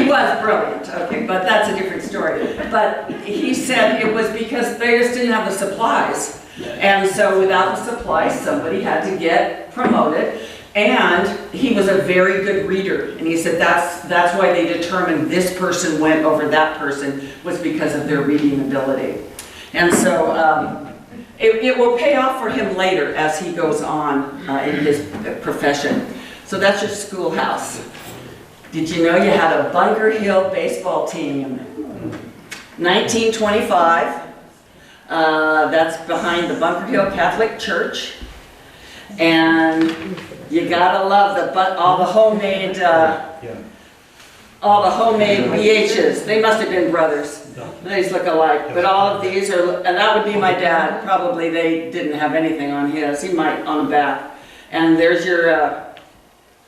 was brilliant, okay, but that's a different story. But he said it was because they just didn't have the supplies. And so without the supplies, somebody had to get promoted. And he was a very good reader. And he said that's why they determined this person went over that person, was because of their reading ability. And so it will pay off for him later as he goes on in his profession. So that's your schoolhouse. Did you know you had a Bunker Hill baseball team? 1925. That's behind the Bunker Hill Catholic Church. And you gotta love all the homemade BHs. They must have been brothers. They just look alike. But all of these are, and that would be my dad. Probably they didn't have anything on his. He might on the back. And there's your,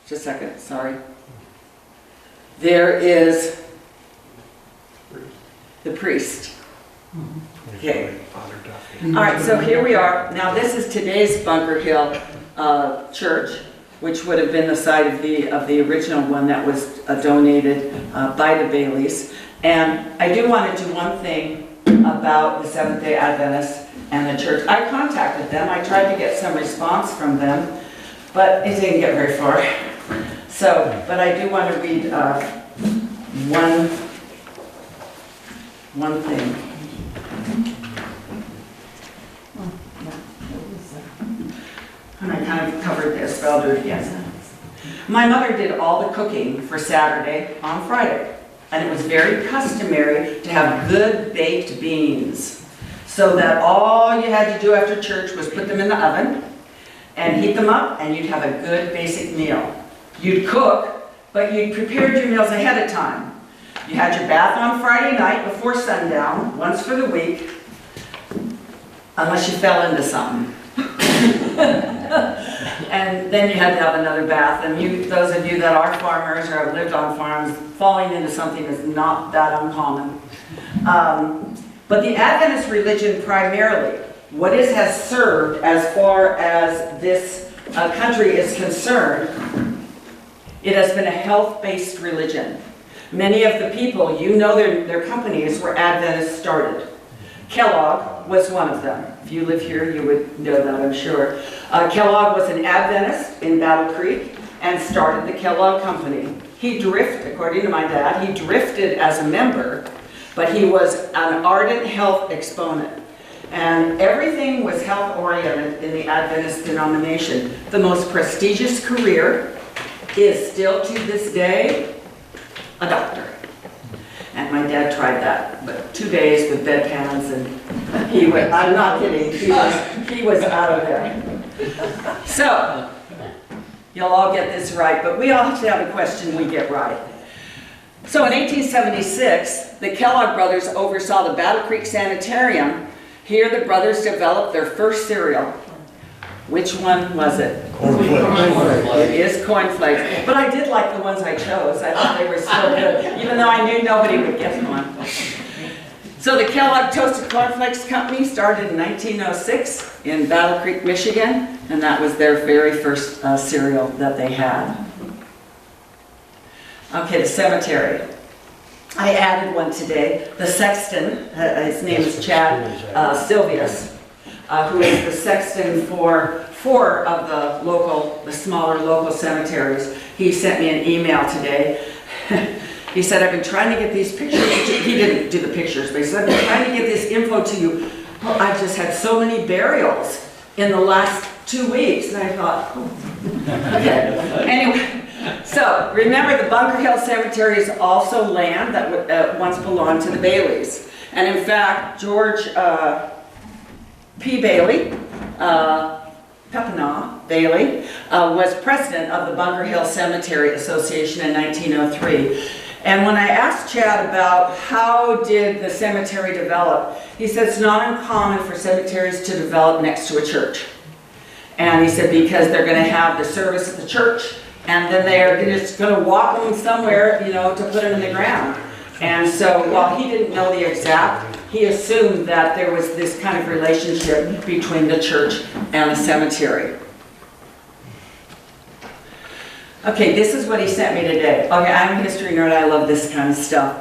just a second, sorry. There is the priest. Okay. All right, so here we are. Now this is today's Bunker Hill church, which would have been the site of the original one that was donated by the Baileys. And I do want to do one thing about the Seventh-day Adventists and the church. I contacted them. I tried to get some response from them, but it didn't get very far. So, but I do want to read one thing. And I kind of covered this, but I'll do it again. My mother did all the cooking for Saturday on Friday. And it was very customary to have good baked beans. So that all you had to do after church was put them in the oven and heat them up, and you'd have a good basic meal. You'd cook, but you'd prepared your meals ahead of time. You had your bath on Friday night before sundown, once for the week, unless you fell into something. And then you had to have another bath. And those of you that are farmers or have lived on farms, falling into something is not that uncommon. But the Adventist religion primarily, what it has served as far as this country is concerned, it has been a health-based religion. Many of the people, you know their companies were Adventist started. Kellogg was one of them. If you live here, you would know that, I'm sure. Kellogg was an Adventist in Battle Creek and started the Kellogg Company. He drifted, according to my dad, he drifted as a member, but he was an ardent health exponent. And everything was health-oriented in the Adventist denomination. The most prestigious career is still to this day a doctor. And my dad tried that, but 2 days with bedpans and he went, I'm not kidding, he was out of there. So, you'll all get this right, but we all have to have a question we get right. So in 1876, the Kellogg brothers oversaw the Battle Creek Sanitarium. Here the brothers developed their first cereal. Which one was it? It is cornflakes. But I did like the ones I chose. I thought they were so good, even though I knew nobody would get one. So the Kellogg Toasted Cornflakes Company started in 1906 in Battle Creek, Michigan, and that was their very first cereal that they had. Okay, the cemetery. I added one today. The sexton, his name is Chad Sylvius, who is the sexton for 4 of the smaller local cemeteries. He sent me an email today. He said, I've been trying to get these pictures. He didn't do the pictures, but he said, I've been trying to get this info to you. Well, I've just had so many burials in the last 2 weeks. And I thought, okay. Anyway, so remember the Bunker Hill Cemetery is also land that once belonged to the Baileys. And in fact, George P. Bailey, Pepinaw Bailey, was president of the Bunker Hill Cemetery Association in 1903. And when I asked Chad about how did the cemetery develop, he said it's not uncommon for cemeteries to develop next to a church. And he said because they're going to have the service at the church, and then they're just going to walk them somewhere, you know, to put them in the ground. And so while he didn't know the exact, he assumed that there was this kind of relationship between the church and the cemetery. Okay, this is what he sent me today. Okay, I'm a history nerd, I love this kind of stuff.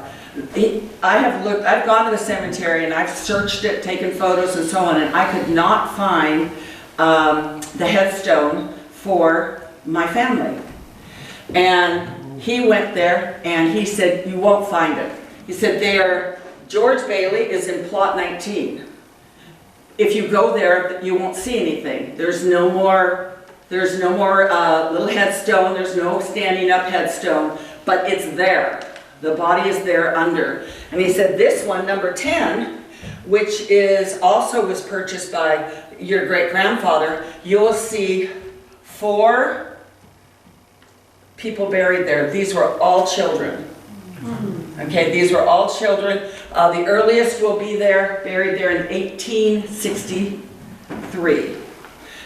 I've gone to the cemetery and I've searched it, taken photos and so on, and I could not find the headstone for my family. And he went there and he said, you won't find it. He said, George Bailey is in plot 19. If you go there, you won't see anything. There's no more little headstone, there's no standing up headstone, but it's there. The body is there under. And he said this one, number 10, which was purchased by your great-grandfather, you'll see 4 people buried there. These were all children. Okay, these were all children. The earliest will be buried there in 1863.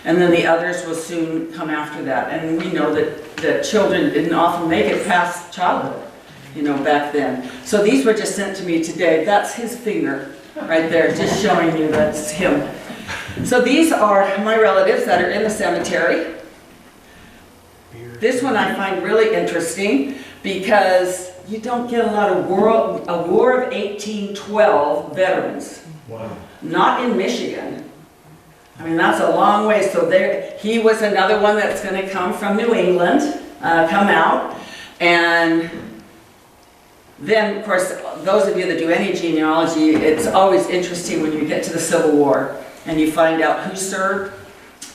And then the others will soon come after that. And we know that children didn't often make it past childhood, you know, back then. So these were just sent to me today. That's his finger right there, just showing you that's him. So these are my relatives that are in the cemetery. This one I find really interesting because you don't get a lot of War of 1812 veterans.
Wow.
Not in Michigan. I mean, that's a long way. So he was another one that's going to come from New England, come out. And then, of course, those of you that do any genealogy, it's always interesting when you get to the Civil War and you find out who served,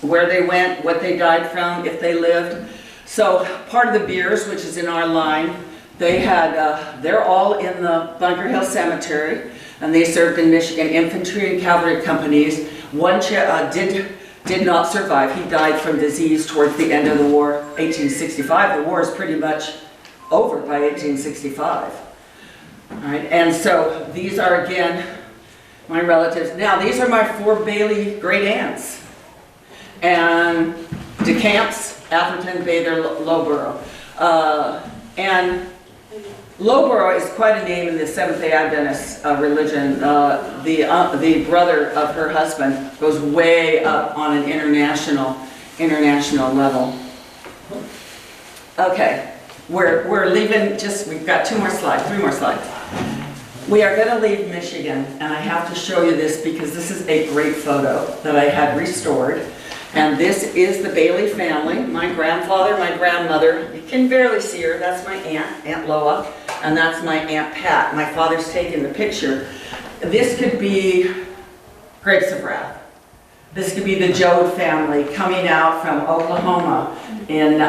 where they went, what they died from, if they lived. So part of the Beers, which is in our line, they're all in the Bunker Hill Cemetery, and they served in Michigan infantry and cavalry companies. One did not survive. He died from disease towards the end of the war, 1865. The war is pretty much over by 1865. All right, and so these are, again, my relatives. Now, these are my 4 Bailey great aunts. And DeCamps, Atherton, Bather, Lowborough. And Lowborough is quite a name in the Seventh-day Adventist religion. The brother of her husband goes way up on an international level. Okay, we're leaving. We've got 3 more slides. We are going to leave Michigan, and I have to show you this because this is a great photo that I had restored. And this is the Bailey family, my grandfather, my grandmother. You can barely see her. That's my Aunt Loa, and that's my Aunt Pat. My father's taking the picture. This could be Grapes of Wrath. This could be the Jode family coming out from Oklahoma in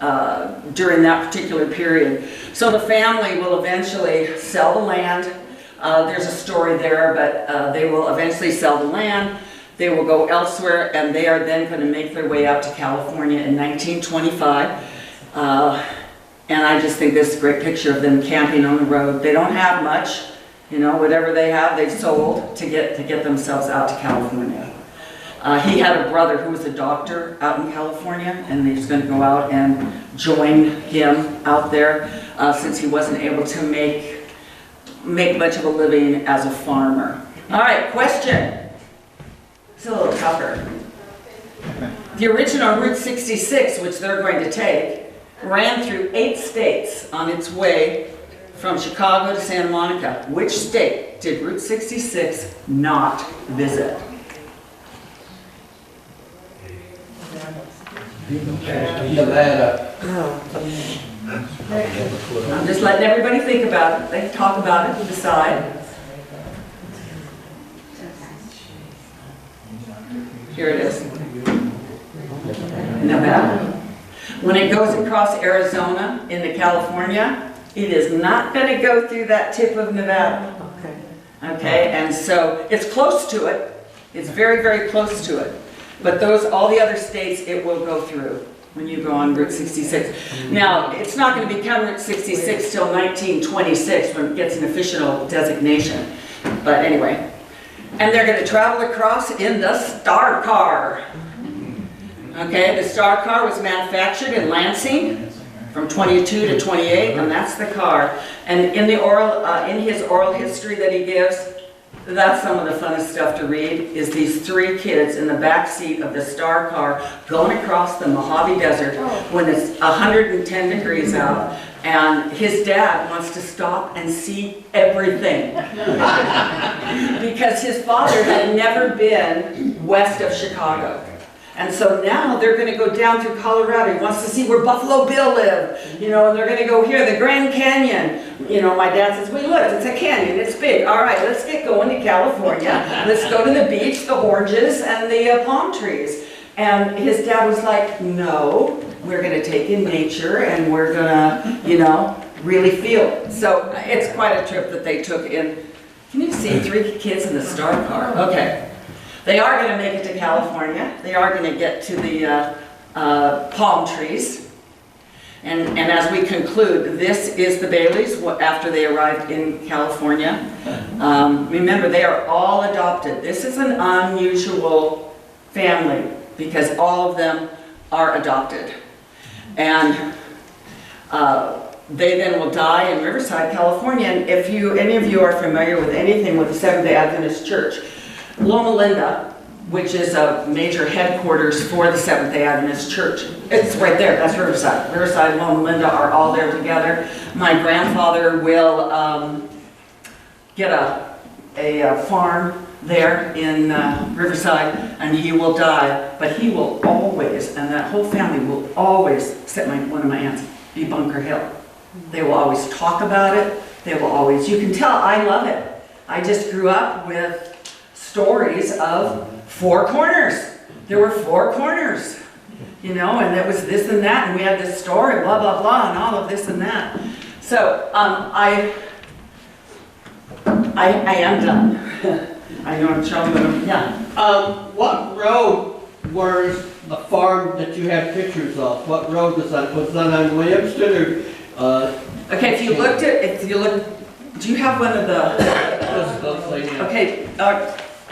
during that particular period. So the family will eventually sell the land. There's a story there, but they will eventually sell the land. They will go elsewhere, and they are then going to make their way out to California in 1925. And I just think this is a great picture of them camping on the road. They don't have much, you know, whatever they have, they've sold to get themselves out to California. He had a brother who was a doctor out in California, and he was going to go out and join him out there since he wasn't able to make much of a living as a farmer. All right, question. It's a little tougher. The original Route 66, which they're going to take, ran through 8 states on its way from Chicago to Santa Monica. Which state did Route 66 not visit?
Nevada.
No.
I'm just letting everybody think about it. They can talk about it and decide. Here it is. Nevada. When it goes across Arizona into California, it is not going to go through that tip of Nevada.
Okay.
Okay, and so it's close to it. It's very, very close to it. But all the other states, it will go through when you go on Route 66. Now, it's not going to become Route 66 till 1926 when it gets an official designation. But anyway, and they're going to travel across in the Star Car. Okay, the Star Car was manufactured in Lansing from 22 to 28, and that's the car. And in his oral history that he gives, that's some of the funnest stuff to read, is these 3 kids in the back seat of the Star Car going across the Mojave Desert when it's 110 degrees out, and his dad wants to stop and see everything. Because his father had never been west of Chicago. And so now they're going to go down through Colorado. He wants to see where Buffalo Bill lived, you know, and they're going to go here, the Grand Canyon. You know, my dad says, well, look, it's a canyon, it's big. All right, let's get going to California. Let's go to the beach, the oranges, and the palm trees. And his dad was like, no, we're going to take in nature, and we're going to, you know, really feel it. So it's quite a trip that they took in. Can you see 3 kids in the Star Car? Okay. They are going to make it to California. They are going to get to the palm trees. And as we conclude, this is the Baileys after they arrived in California. Remember, they are all adopted. This is an unusual family because all of them are adopted. And they then will die in Riverside, California. And if any of you are familiar with anything with the Seventh-day Adventist Church, Loma Linda, which is a major headquarters for the Seventh-day Adventist Church. It's right there, that's Riverside. Riverside and Loma Linda are all there together. My grandfather will get a farm there in Riverside, and he will die, but he will always, and that whole family will always, except one of my aunts, be Bunker Hill. They will always talk about it. They will always, you can tell I love it. I just grew up with stories of 4 corners. There were 4 corners, you know, and it was this and that, and we had this story, blah, blah, blah, and all of this and that. So, I am done. I know I'm showing them, yeah.
What road was the farm that you have pictures of? What road was that? Was that on Williamston or?
Okay, if you look, do you have one of the, okay,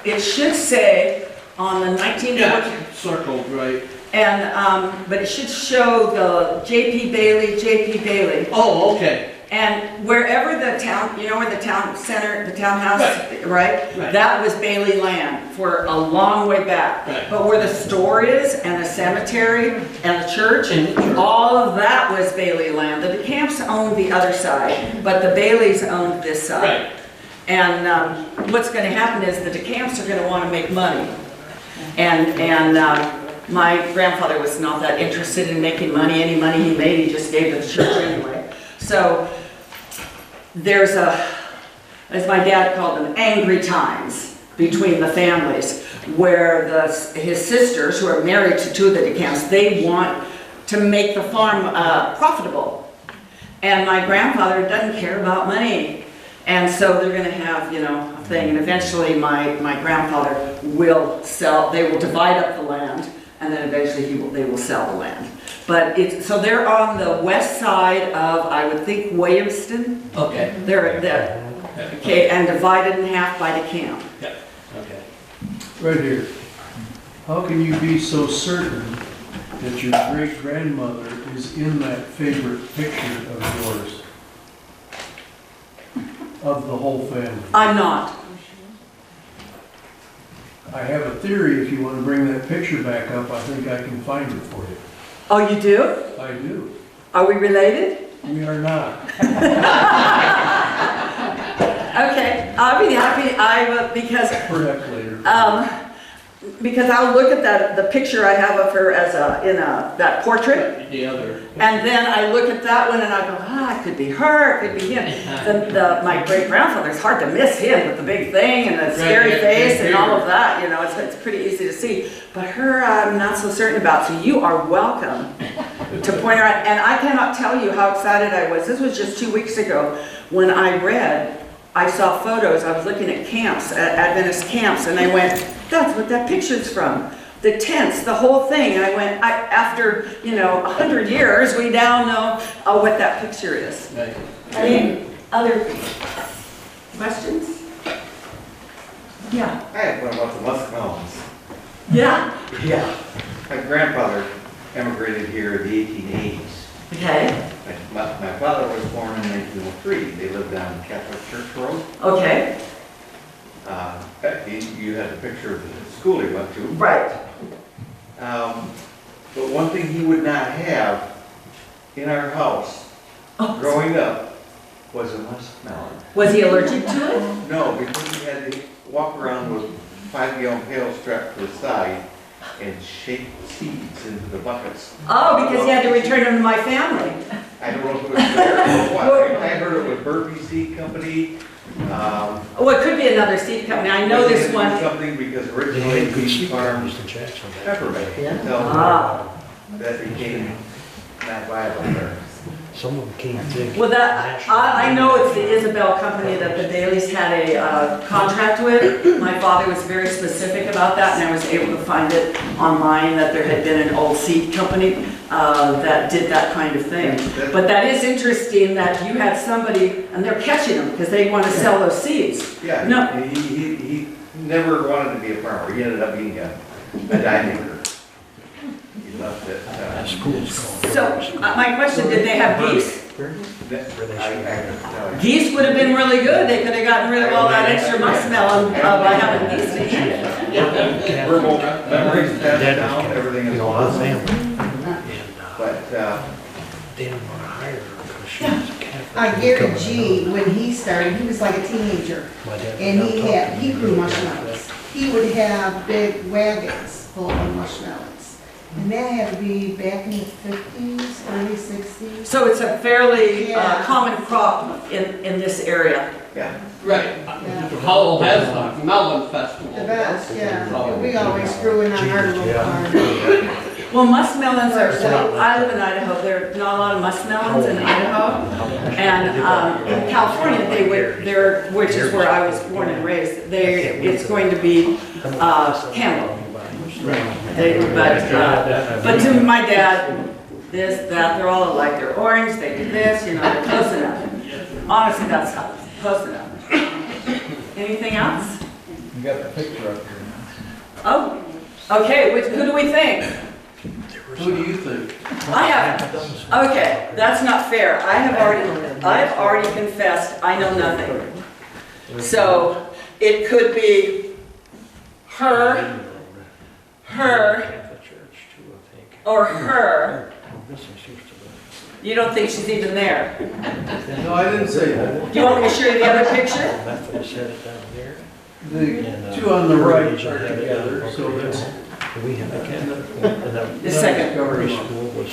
it should say on the 1940.
Yeah, circled, right.
And, but it should show the J.P. Bailey.
Oh, okay.
And wherever the town, you know where the town center, the townhouse, right?
Right.
That was Bailey land for a long way back.
Right.
But where the store is and the cemetery and the church, all of that was Bailey land. The DeCamps owned the other side, but the Baileys owned this side.
Right.
And what's going to happen is the DeCamps are going to want to make money. And my grandfather was not that interested in making money. Any money he made, he just gave to the church anyway. So there's as my dad called them, angry times between the families, where his sisters, who are married to 2 of the DeCamps, they want to make the farm profitable. And my grandfather doesn't care about money. And so they're gonna have, you know, a thing, and eventually my grandfather will sell, they will divide up the land, and then eventually they will sell the land. But so they're on the west side of, I would think, Williamston.
Okay.
They're, okay, and divided in half by the camp.
Yeah, okay.
Right here. How can you be so certain that your great-grandmother is in that favorite picture of yours? Of the whole family?
I'm not.
I have a theory, if you want to bring that picture back up, I think I can find it for you.
Oh, you do?
I do.
Are we related?
We are not.
Okay, I'll be happy,
Correct later.
because I'll look at the picture I have of her as that portrait,
The other.
and then I look at that one and I go, it could be her, it could be him. My great-grandfather's hard to miss him with the big thing and the scary face and all of that, you know, it's pretty easy to see. But her, I'm not so certain about, so you are welcome to point her out. And I cannot tell you how excited I was. This was just 2 weeks ago when I saw photos, I was looking at camps, Adventist camps, and I went, that's what that picture's from. The tents, the whole thing. And I went, after, 100 years, we now know what that picture is.
Right.
Any other questions? Yeah.
I have one about the muskmelons.
Yeah?
Yeah. My grandfather emigrated here in the 1880s.
Okay.
My father was born in 1903. They lived on Catholic Church Road.
Okay.
You had a picture of the school he went to.
Right.
But one thing he would not have in our house
Oh,
growing up was a muskmelon.
was he allergic to it?
No, because he had to walk around with 5-gallon pails strapped to his side and shake seeds into the buckets.
Oh, because he had to return them to my family.
I don't know if it was there or what. I heard it was Burpee Seed Company.
Oh, it could be another seed company. I know this one.
Something because originally we farmed peppermint until that became not viable there.
Some of them came thick.
Well, I know it's the Isabel company that the Baileys had a contract with. My father was very specific about that, and I was able to find it online that there had been an old seed company that did that kind of thing. But that is interesting that you had somebody, and they're catching them because they want to sell those seeds.
Yeah,
No.
he never wanted to be a farmer. He ended up being a dime maker. He left it.
So, my question, did they have geese? Geese would have been really good. They could have gotten rid of all that extra muskmelon by having geese to eat.
Verbal memories passed down, everything is
Our
awesome.
family.
But
They didn't want to hire her because she was a Catholic.
Gary G, when he started, he was like a teenager,
My dad
and he grew marshmallows. He would have big wagons full of marshmallows. And that had to be back in the 50s, early 60s.
So it's a fairly
Yeah.
common crop in this area.
yeah,
Right. Howell has a melon festival.
The best, yeah. We always grew in on our little farm.
Well, muskmelons are, I live in Idaho, there are not a lot of muskmelons in Idaho. And in California, which is where I was born and raised, it's going to be cantaloupe. But to my dad, this, that, they're all alike. They're orange, they do this, they're close enough. Honestly, that's how, close enough. Anything else?
You got the picture up here.
Oh, okay, who do we think?
Who do you think?
I have, okay, that's not fair. I've already confessed, I know nothing. So, it could be her, or her. You don't think she's even there?
No, I didn't say that.
Do you want me to show you the other picture?
Methodist had it down there.
The two on the right are together, so that's.
We had a Catholic.
Just a second.
School was.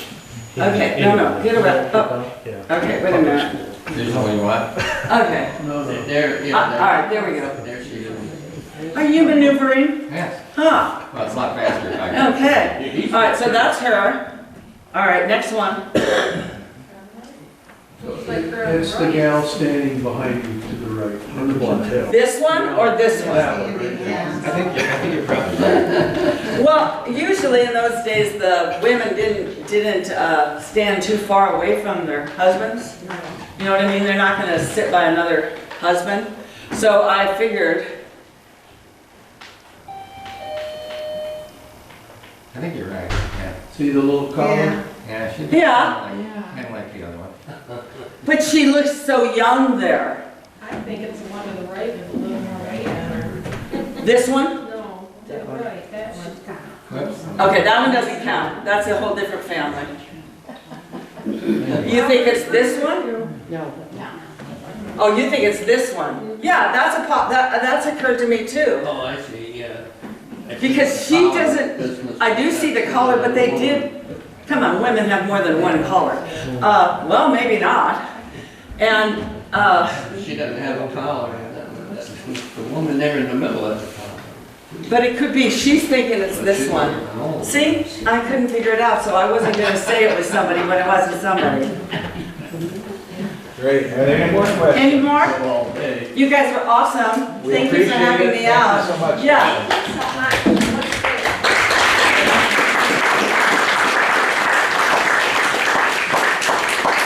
Okay, no, get around. Oh,
Yeah.
okay, wait a minute.
This is what you want?
Okay,
No, no.
There,
all
yeah,
right, there we go.
there she is.
Are you maneuvering?
Yes.
Huh,
Well, it's a lot faster.
okay. All right, so that's her. All right, next one.
It's the gal standing behind you to the right.
Under one tail.
This one or this one?
Yeah.
I think you're probably right.
Well, usually in those days, the women didn't stand too far away from their husbands. You know what I mean? They're not gonna sit by another husband. So I figured,
I think you're right, yeah.
See the little collar?
Yeah.
Yeah, she
Yeah.
kind of like the other one.
but she looks so young there.
I think it's the one to the right with a little more weight on her.
This one?
No, to the right, that one.
Whoops.
Okay, that one doesn't count. That's a whole different family. You think it's this one?
No.
Oh, you think it's this one? Yeah, that's occurred to me too.
Oh, I see, yeah.
Because she doesn't, I do see the collar, but they did, come on, women have more than one collar. Well, maybe not. And,
She doesn't have a collar. The woman there in the middle has a collar.
but it could be, she's thinking it's this one.
Oh.
See, I couldn't figure it out, so I wasn't gonna say it was somebody when it wasn't somebody.
Great. Are there any more questions?
Any more?
All day.
You guys were awesome.
We
Thank you for
appreciate
having
it.
me
Thank you
out.
so much.
Yeah.